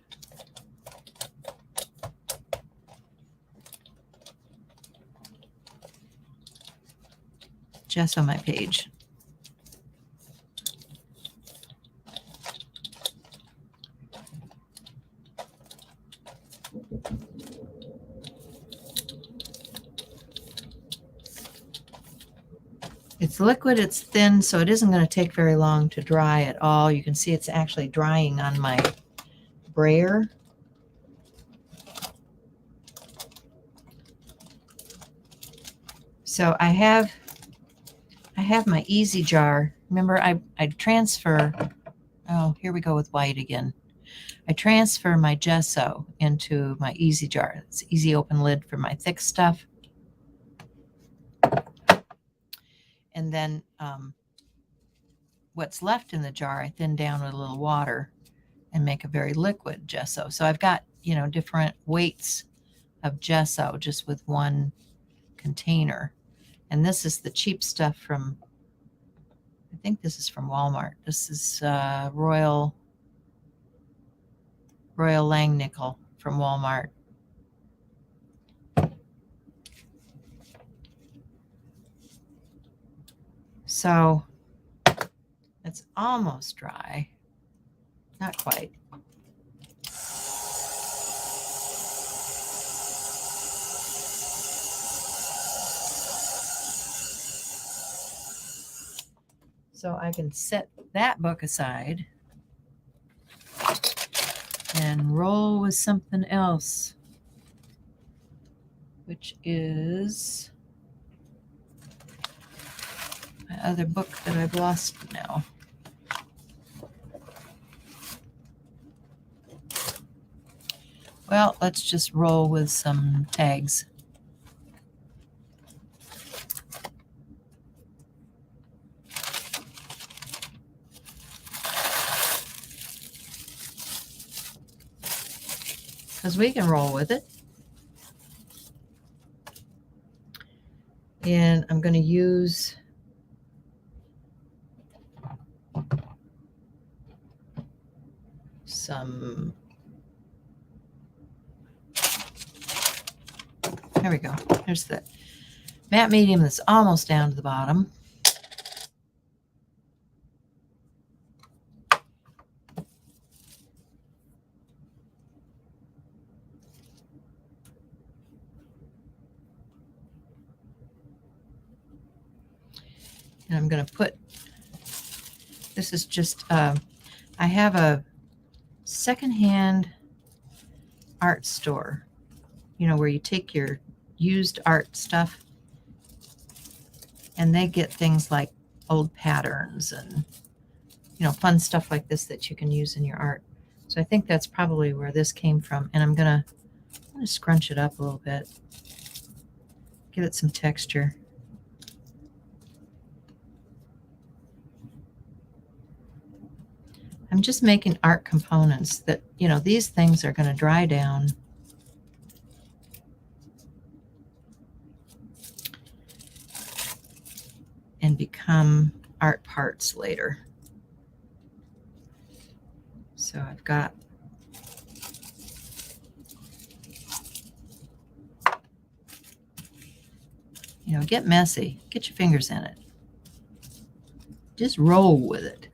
Gesso my page. It's liquid, it's thin, so it isn't going to take very long to dry at all. You can see it's actually drying on my brayer. So I have my easy jar. Remember, I transfer, oh, here we go with white again. I transfer my gesso into my easy jar. It's easy open lid for my thick stuff. And then what's left in the jar, I thin down with a little water and make a very liquid gesso. So I've got, you know, different weights of gesso just with one container. And this is the cheap stuff from, I think this is from Walmart. This is Royal Langnickel from Walmart. So it's almost dry. Not quite. So I can set that book aside and roll with something else, which is my other book that I've lost now. Well, let's just roll with some tags. Because we can roll with it. And I'm going to use some, there we go. There's the matte medium that's almost down to the bottom. And I'm going to put, this is just, I have a secondhand art store, you know, where you take your used art stuff and they get things like old patterns and, you know, fun stuff like this that you can use in your art. So I think that's probably where this came from. And I'm going to scrunch it up a little bit, give it some texture. I'm just making art components that, you know, these things are going to dry down. And become art parts later. So I've got get messy. Get your fingers in it. Just roll with it.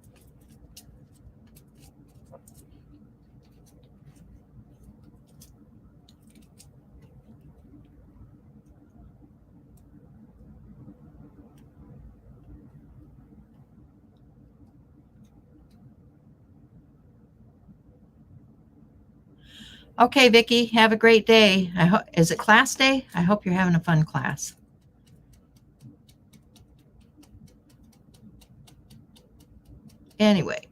Okay, Vicki, have a great day. Is it class day? I hope you're having a fun class. Anyway.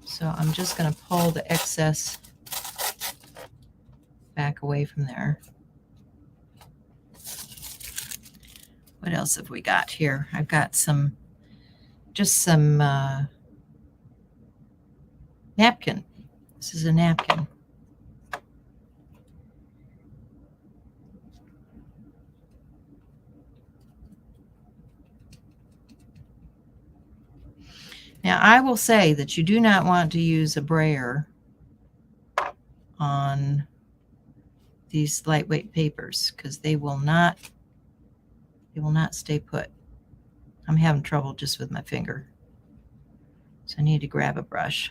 So I'm just going to pull the excess back away from there. What else have we got here? I've got just some napkin. This is a napkin. Now, I will say that you do not want to use a brayer on these lightweight papers because they will not stay put. I'm having trouble just with my finger. So I need to grab a brush.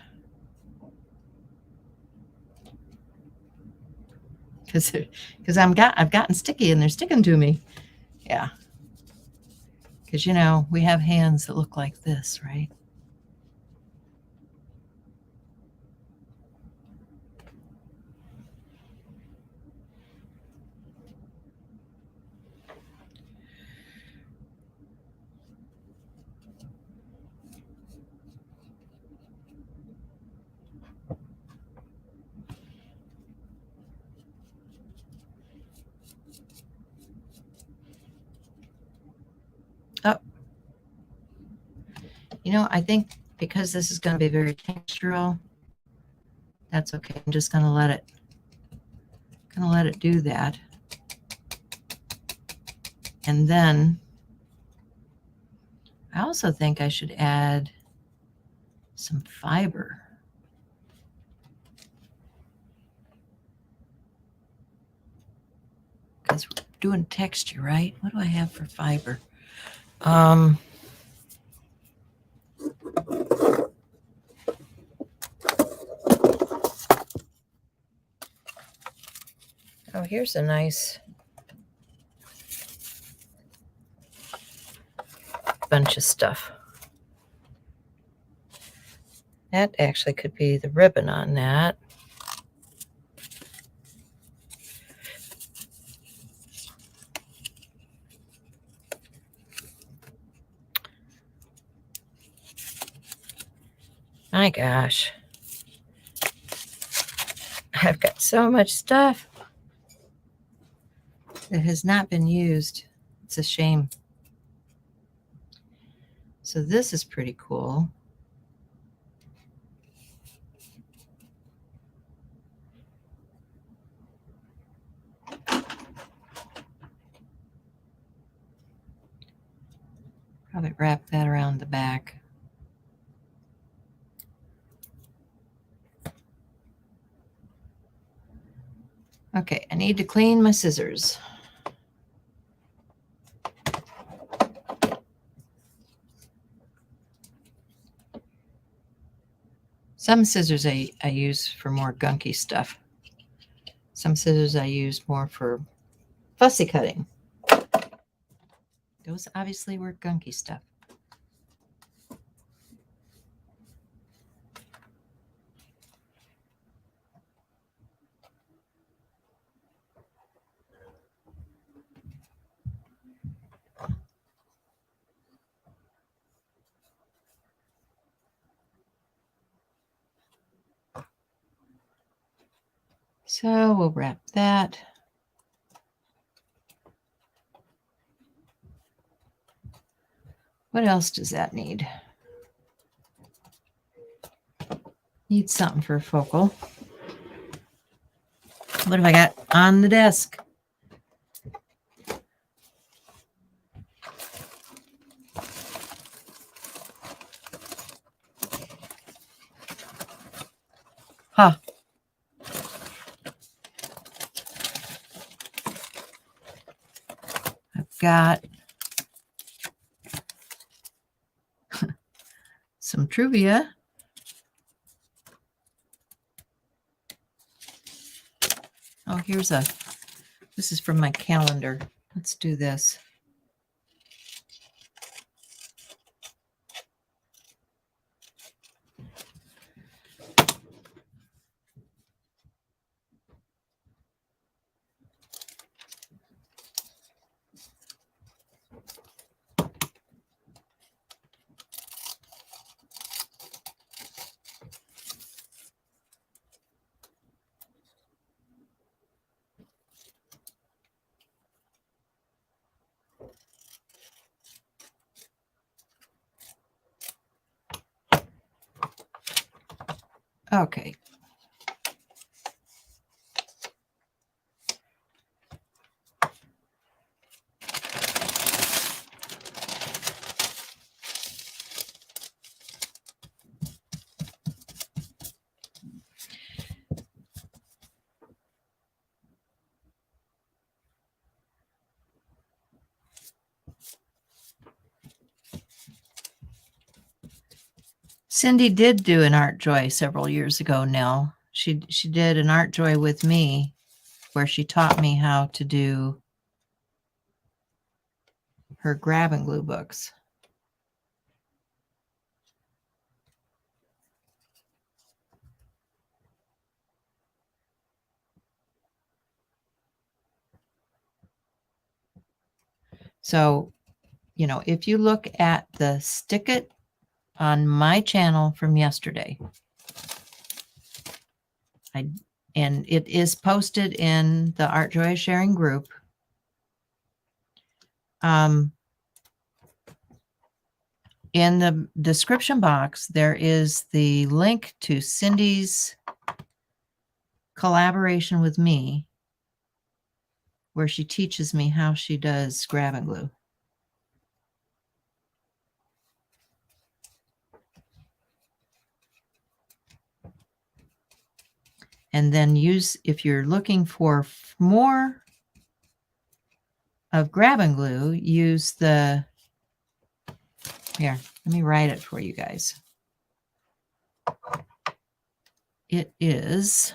Because I've gotten sticky and they're sticking to me. Yeah. Because we have hands that look like this, right? Oh, I think because this is going to be very textural, that's okay. I'm just going to let it do that. And then I also think I should add some fiber. Because we're doing texture, right? What do I have for fiber? Oh, here's a nice bunch of stuff. That actually could be the ribbon on that. My gosh. I've got so much stuff that has not been used. It's a shame. So this is pretty cool. Probably wrap that around the back. Okay, I need to clean my scissors. Some scissors I use for more gunky stuff. Some scissors I use more for fussy cutting. Those obviously were gunky stuff. So we'll wrap that. What else does that need? Needs something for a focal. What have I got on the desk? Huh. I've got some trivia. Oh, this is from my calendar. Let's do this. Okay. Cindy did do an Art Joy several years ago now. She did an Art Joy with me where she taught me how to do her grab and glue books. So, you know, if you look at the Stick It on my channel from yesterday, and it is posted in the Art Joy sharing group. In the description box, there is the link to Cindy's collaboration with me, where she teaches me how she does grab and glue. And then if you're looking for more of grab and glue, use here, let me write it for you guys. It is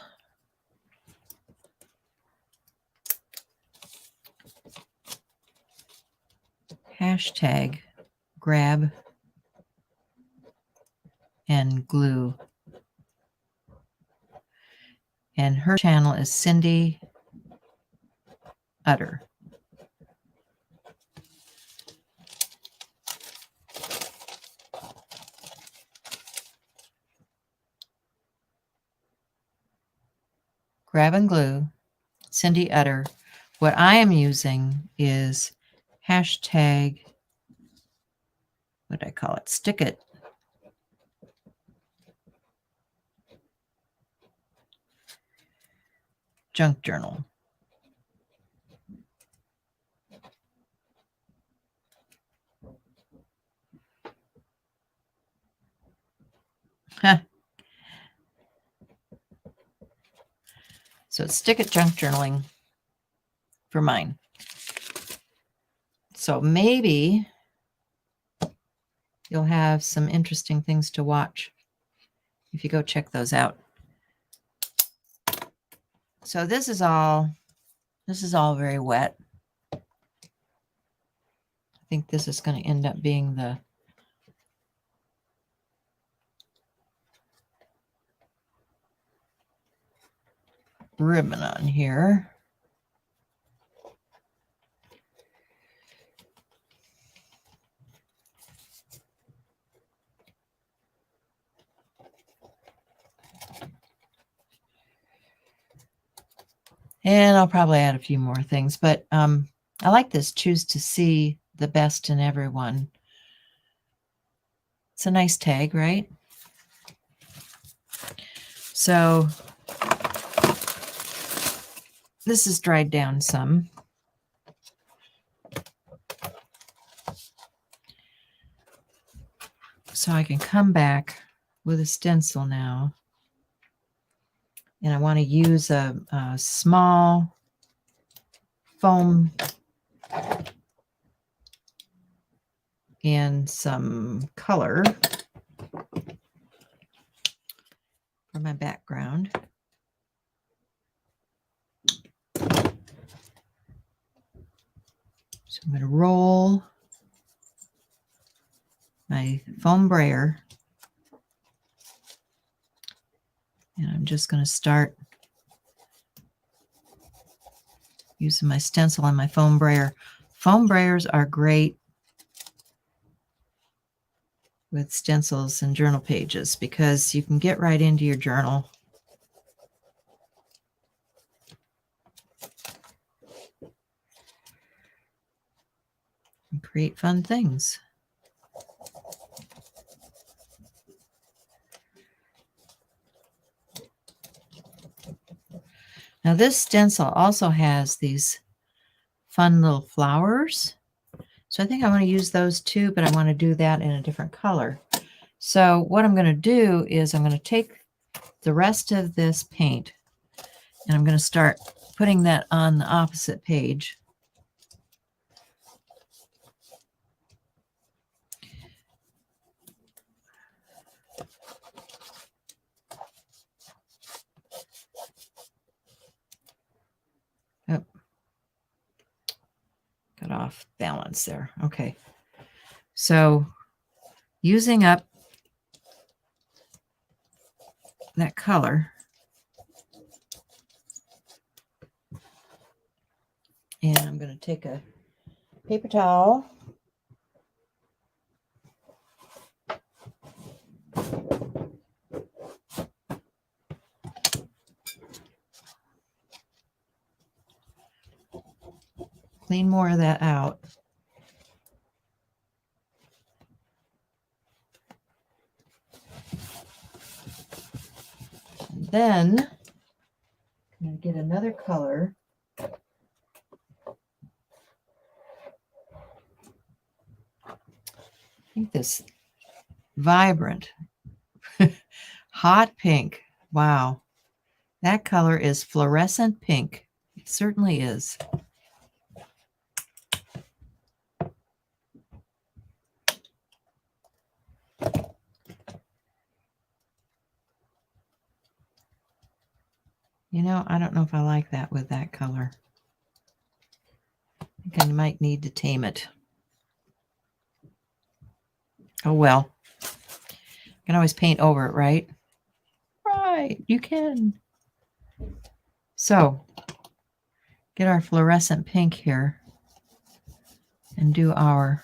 hashtag grab and glue. And her channel is Cindy Utter. Grab and glue, Cindy Utter. What I am using is hashtag, what do I call it? Stick It. Junk journal. Huh. So it's Stick It junk journaling for mine. So maybe you'll have some interesting things to watch if you go check those out. So this is all very wet. I think this is going to end up being the ribbon on here. And I'll probably add a few more things, but I like this choose to see the best in everyone. It's a nice tag, right? So this is dried down some. So I can come back with a stencil now And I want to use a small foam and some color for my background. So I'm going to roll my foam brayer, and I'm just going to start using my stencil on my foam brayer. Foam brayers are great with stencils and journal pages because you can get right into your journal and create fun things. Now this stencil also has these fun little flowers. So I think I want to use those too, but I want to do that in a different color. So what I'm going to do is I'm going to take the rest of this paint and I'm going to start putting that on the opposite page. Oh, got off balance there. Okay. So using up that color, and I'm going to take a paper towel clean more of that out. And then I'm going to get another color. I think this vibrant hot pink. Wow. That color is fluorescent pink. It certainly is. You know, I don't know if I like that with that color. I think I might need to tame it. Oh, well. You can always paint over it, right? Right, you can. So, get our fluorescent pink here and do our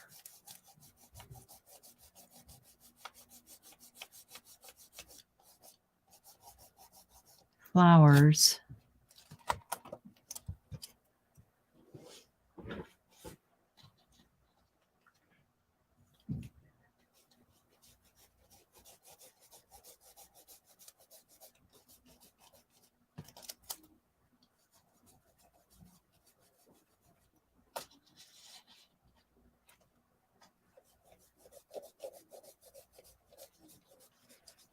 flowers.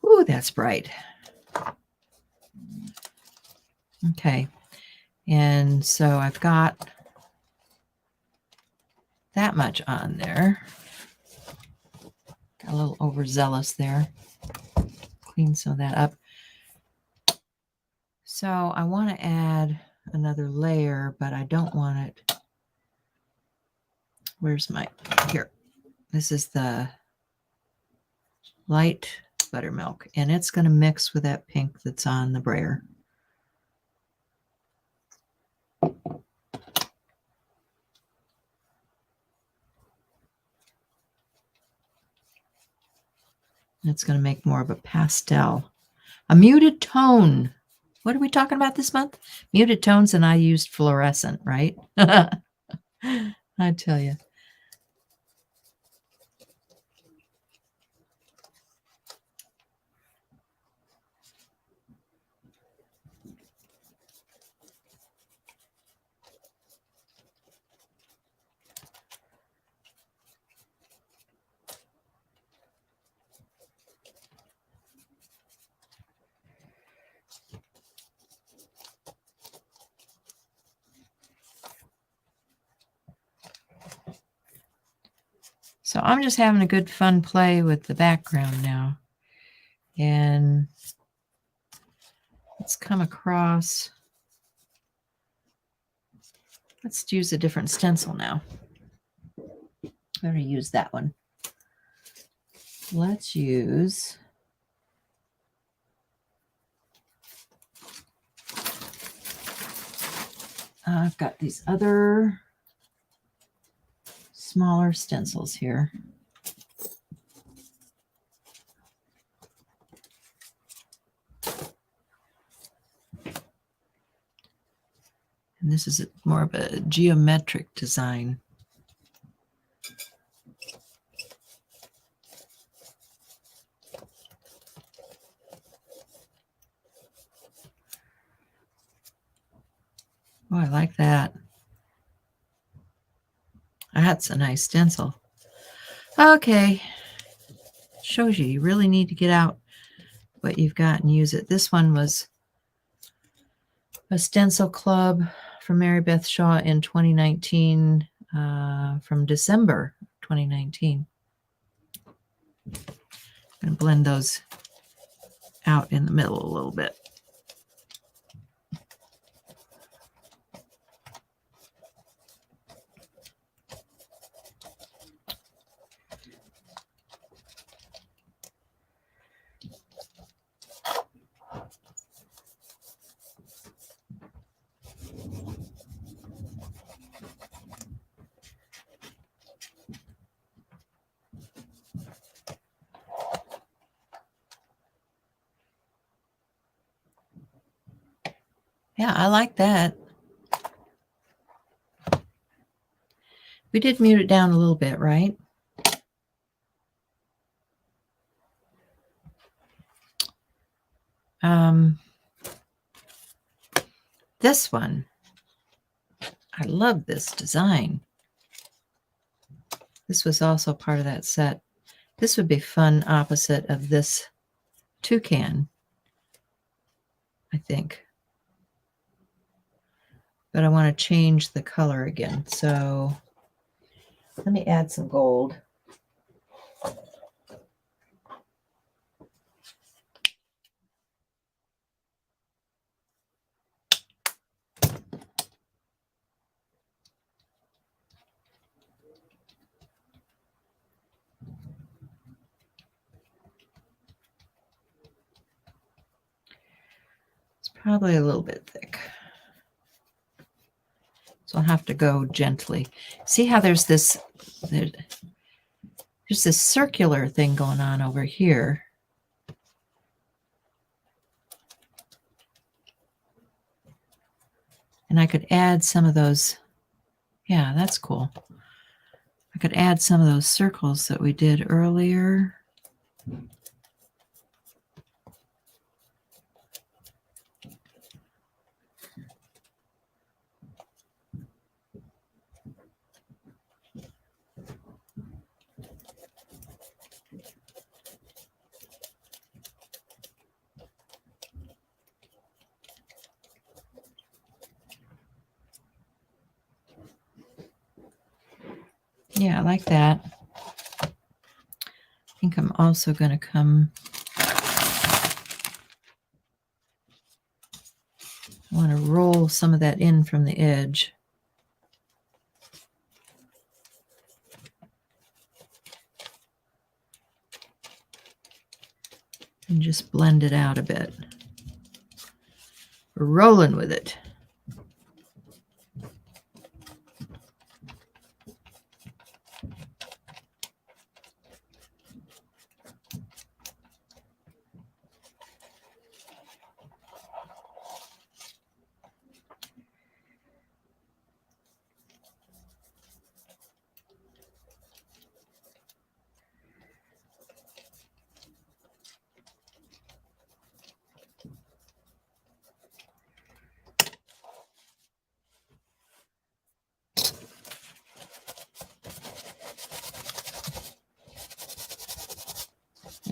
Ooh, that's bright. Okay. And so I've got that much on there. Got a little overzealous there. Clean some of that up. So I want to add another layer, but I don't want it. Where's my, here. This is the light buttermilk, and it's going to mix with that pink that's on the brayer. It's going to make more of a pastel. A muted tone. What are we talking about this month? Muted tones, and I used fluorescent, right? I tell you. So I'm just having a good fun play with the background now. And let's come across. Let's use a different stencil now. I already used that one. Let's use I've got these other smaller stencils here. And this is more of a geometric design. Oh, I like that. That's a nice stencil. Okay. Shows you, you really need to get out what you've got and use it. This one was a stencil club from Mary Beth Shaw in 2019, from December 2019. I'm going to blend those out in the middle a little bit. Yeah, I like that. We did mute it down a little bit, right? This one, I love this design. This was also part of that set. This would be fun opposite of this toucan, I think. But I want to change the color again. So let me add some gold. It's probably a little bit thick. So I'll have to go gently. See how there's this circular thing going on over here. And I could add some of those. Yeah, that's cool. I could add some of those circles that we did earlier. Yeah, I like that. I think I'm also going to come. I want to roll some of that in from the edge. And just blend it out a bit. We're rolling with it.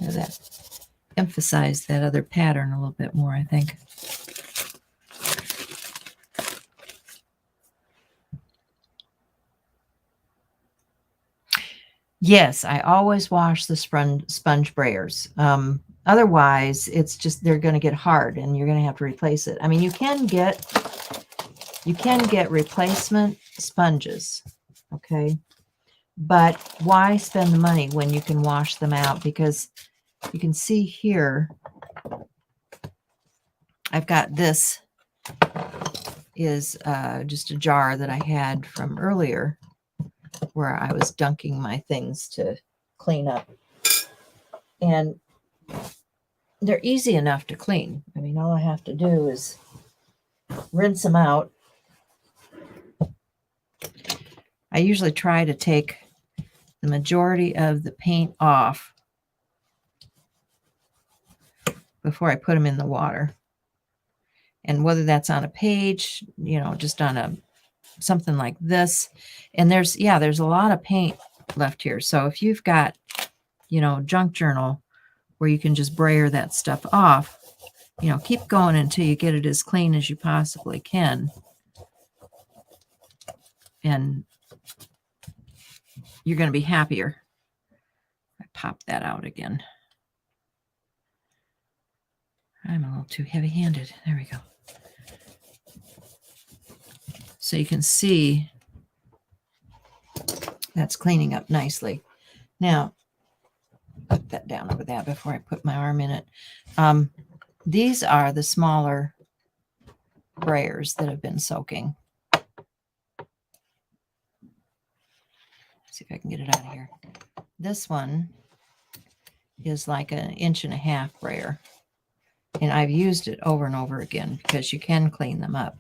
Yeah, that emphasize that other pattern a little bit more, I think. Yes, I always wash the sponge brayers. Otherwise, it's just they're going to get hard and you're going to have to replace it. I mean, you can get replacement sponges, okay? But why spend the money when you can wash them out? Because you can see here, I've got this is just a jar that I had from earlier where I was dunking my things to clean up. And they're easy enough to clean. I mean, all I have to do is rinse them out. I usually try to take the majority of the paint off before I put them in the water. And whether that's on a page, you know, just on a something like this. And there's a lot of paint left here. So if you've got, you know, junk journal where you can just brayer that stuff off, you know, keep going until you get it as clean as you possibly can. And you're going to be happier. I pop that out again. I'm a little too heavy-handed. There we go. So you can see that's cleaning up nicely. Now, put that down over there before I put my arm in it. These are the smaller brayers that have been soaking. Let's see if I can get it out of here. This one is like an 1.5 inch brayer. And I've used it over and over again because you can clean them up.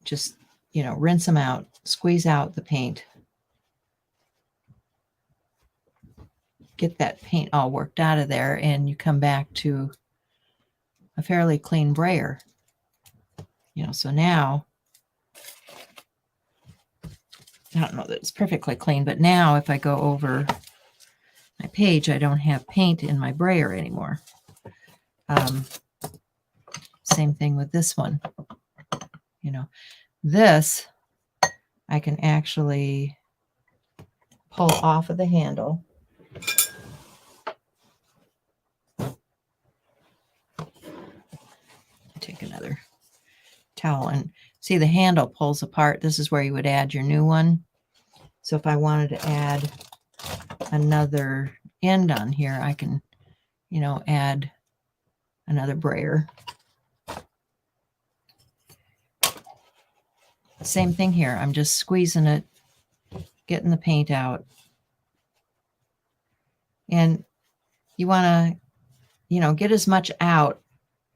Just, you know, rinse them out, squeeze out the paint. Get that paint all worked out of there, and you come back to a fairly clean brayer. You know, so now, I don't know that it's perfectly clean, but now if I go over my page, I don't have paint in my brayer anymore. Same thing with this one. You know, this I can actually pull off of the handle. Take another towel and see the handle pulls apart. This is where you would add your new one. So if I wanted to add another end on here, I can, you know, add another brayer. Same thing here. I'm just squeezing it, getting the paint out. And you want to, you know, get as much out.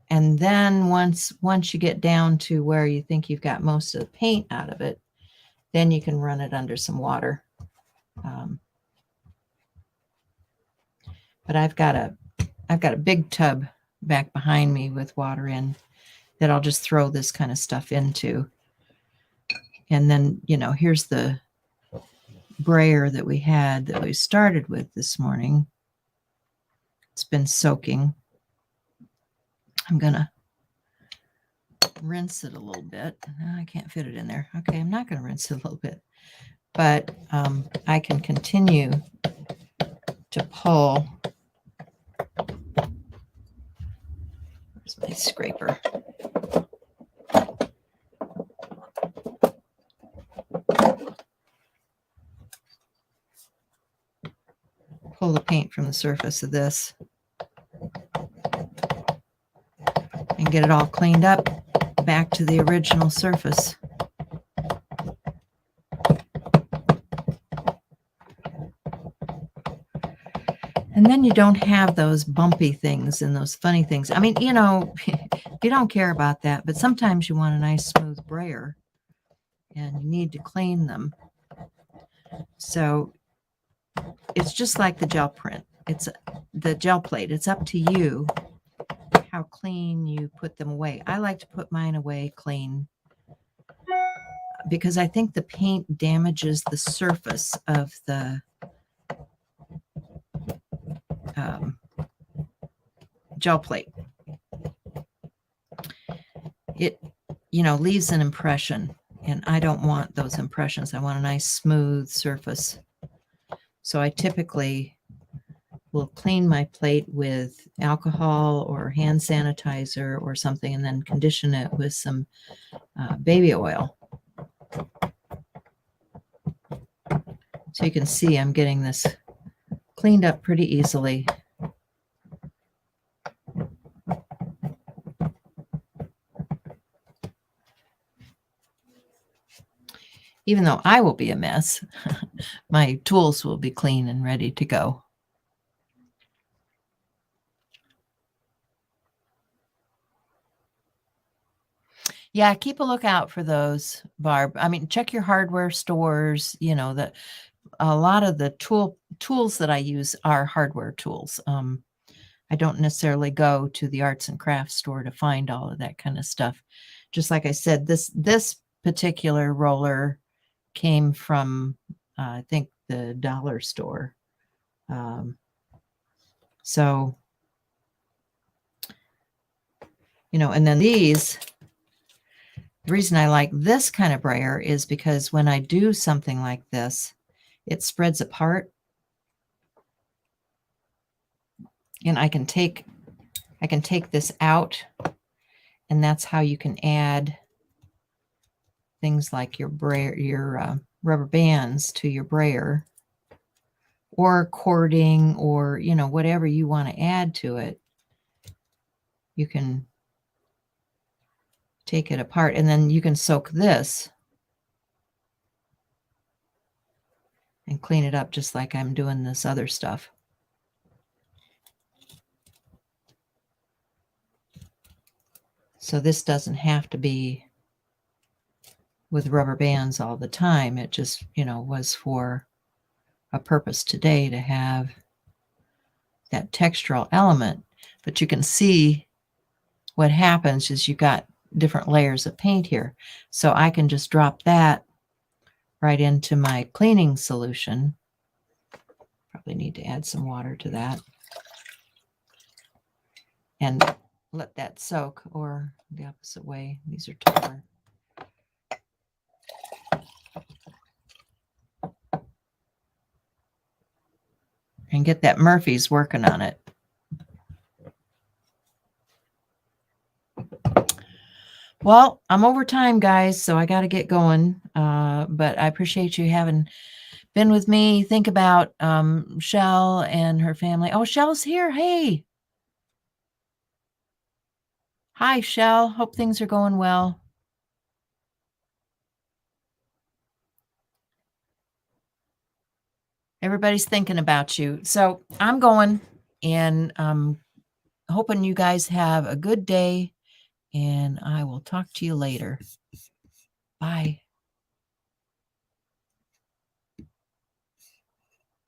And then once you get down to where you think you've got most of the paint out of it, then you can run it under some water. But I've got a big tub back behind me with water in that I'll just throw this kind of stuff into. And then, you know, here's the brayer that we started with this morning. It's been soaking. I'm going to rinse it a little bit. I can't fit it in there. Okay, I'm not going to rinse it a little bit. But I can continue to pull. Where's my scraper? Pull the paint from the surface of this and get it all cleaned up back to the original surface. And then you don't have those bumpy things and those funny things. I mean, you know, you don't care about that, but sometimes you want a nice smooth brayer and you need to clean them. So it's just like the gel print. It's the gel plate. It's up to you how clean you put them away. I like to put mine away clean because I think the paint damages the surface of the gel plate. It, you know, leaves an impression. And I don't want those impressions. I want a nice smooth surface. So I typically will clean my plate with alcohol or hand sanitizer or something, and then condition it with some baby oil. So you can see I'm getting this cleaned up pretty easily. Even though I will be a mess, my tools will be clean and ready to go. Yeah, keep a lookout for those, Barb. I mean, check your hardware stores. You know, that a lot of the tools that I use are hardware tools. I don't necessarily go to the arts and crafts store to find all of that kind of stuff. Just like I said, this particular roller came from I think the dollar store. So, you know, and then these, the reason I like this kind of brayer is because when I do something like this, it spreads apart. And I can take this out, and that's how you can add things like your brayer, your rubber bands to your brayer, or cording, or, you know, whatever you want to add to it. You can take it apart, and then you can soak this and clean it up just like I'm doing this other stuff. So this doesn't have to be with rubber bands all the time. It just, you know, was for a purpose today to have that textural element. But you can see what happens is you got different layers of paint here. So I can just drop that right into my cleaning solution. Probably need to add some water to that. And let that soak, or the opposite way. These are taller. And get that Murphy's working on it. Well, I'm over time, guys, so I got to get going. But I appreciate you having been with me. Think about Shell and her family. Oh, Shell's here. Hey. Hi, Shell. Hope things are going well. Everybody's thinking about you. So I'm going, and hoping you guys have a good day, and I will talk to you later. Bye.